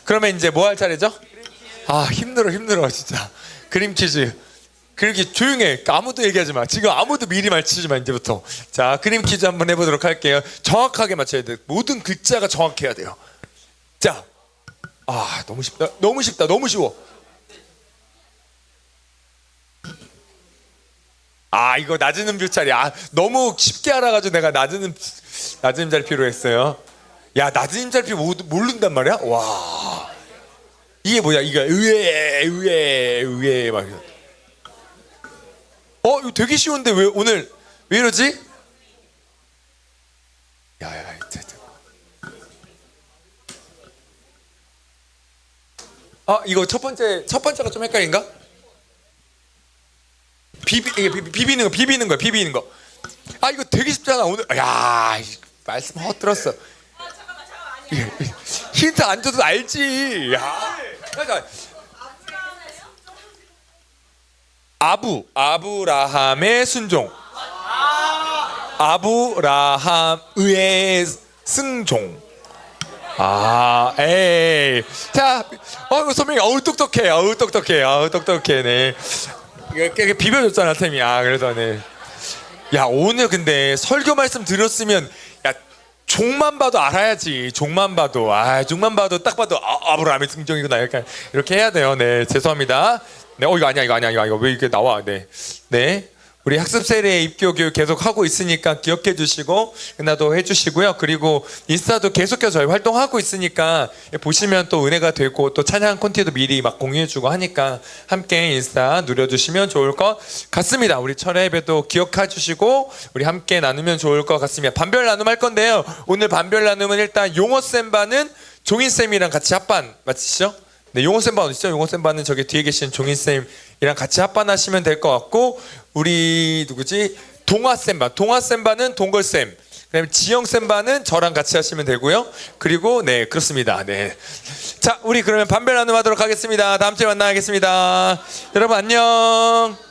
그러면 이제 뭐 할 차례죠? 아, 힘들어 진짜. 그림 퀴즈. 그렇게 조용해. 아무도 얘기하지 마. 지금 아무도 미리 맞히지 마, 이제부터. 자, 그림 퀴즈 한번 해보도록 할게요. 정확하게 맞춰야 돼. 모든 글자가 정확해야 돼요. 자, 아, 너무 쉽다. 너무 쉬워. 아, 이거 낮은 음표 차리. 아, 너무 쉽게 알아가지고 내가 낮은 음자리표로 했어요. 야, 낮은 음자리표 모른단 말이야? 와, 이게 뭐야? 이거 의외 막. 이거 되게 쉬운데 왜 오늘 왜 이러지? 야야, 이거 첫 번째가 좀 헷갈린가? 비비는 거야. 아, 이거 되게 쉽잖아 오늘. 야, 말씀 헛들었어. 힌트 안 줘도 알지. 야, 아브라함의 순종. 아브라함의 승종. 아, 에이. 자, 선배님, 똑똑해. 네. 이렇게 비벼줬잖아, 템이. 아, 그래서 네. 야, 오늘 근데 설교 말씀 들었으면, 야, 종만 봐도 알아야지. 종만 봐도 딱 봐도 아브라함의 승종이구나. 이렇게 해야 돼요. 네, 죄송합니다. 네, 이거 아니야. 이거 왜 이렇게 나와? 네. 우리 학습 세례 입교 교육 계속 하고 있으니까 기억해 주시고 은혜도 해주시고요. 그리고 인스타도 계속해서 저희 활동하고 있으니까 보시면 또 은혜가 되고 또 찬양 콘텐츠도 미리 막 공유해주고 하니까 함께 인스타 누려주시면 좋을 것 같습니다. 우리 철회 예배도 기억해 주시고 우리 함께 나누면 좋을 것 같습니다. 반별 나눔 할 건데요. 오늘 반별 나눔은 일단 용어쌤 반은 종인쌤이랑 같이 합반 맞으시죠? 네, 용어쌤 반 어디죠? 용어쌤 반은 저기 뒤에 계신 종인쌤이랑 같이 합반하시면 될 것 같고, 우리 누구지? 동화쌤 반은 동걸쌤, 그다음에 지영쌤 반은 저랑 같이 하시면 되고요. 그리고 네, 그렇습니다. 네, 자, 우리 그러면 반별 나눔 하도록 하겠습니다. 다음 주에 만나겠습니다. 여러분 안녕.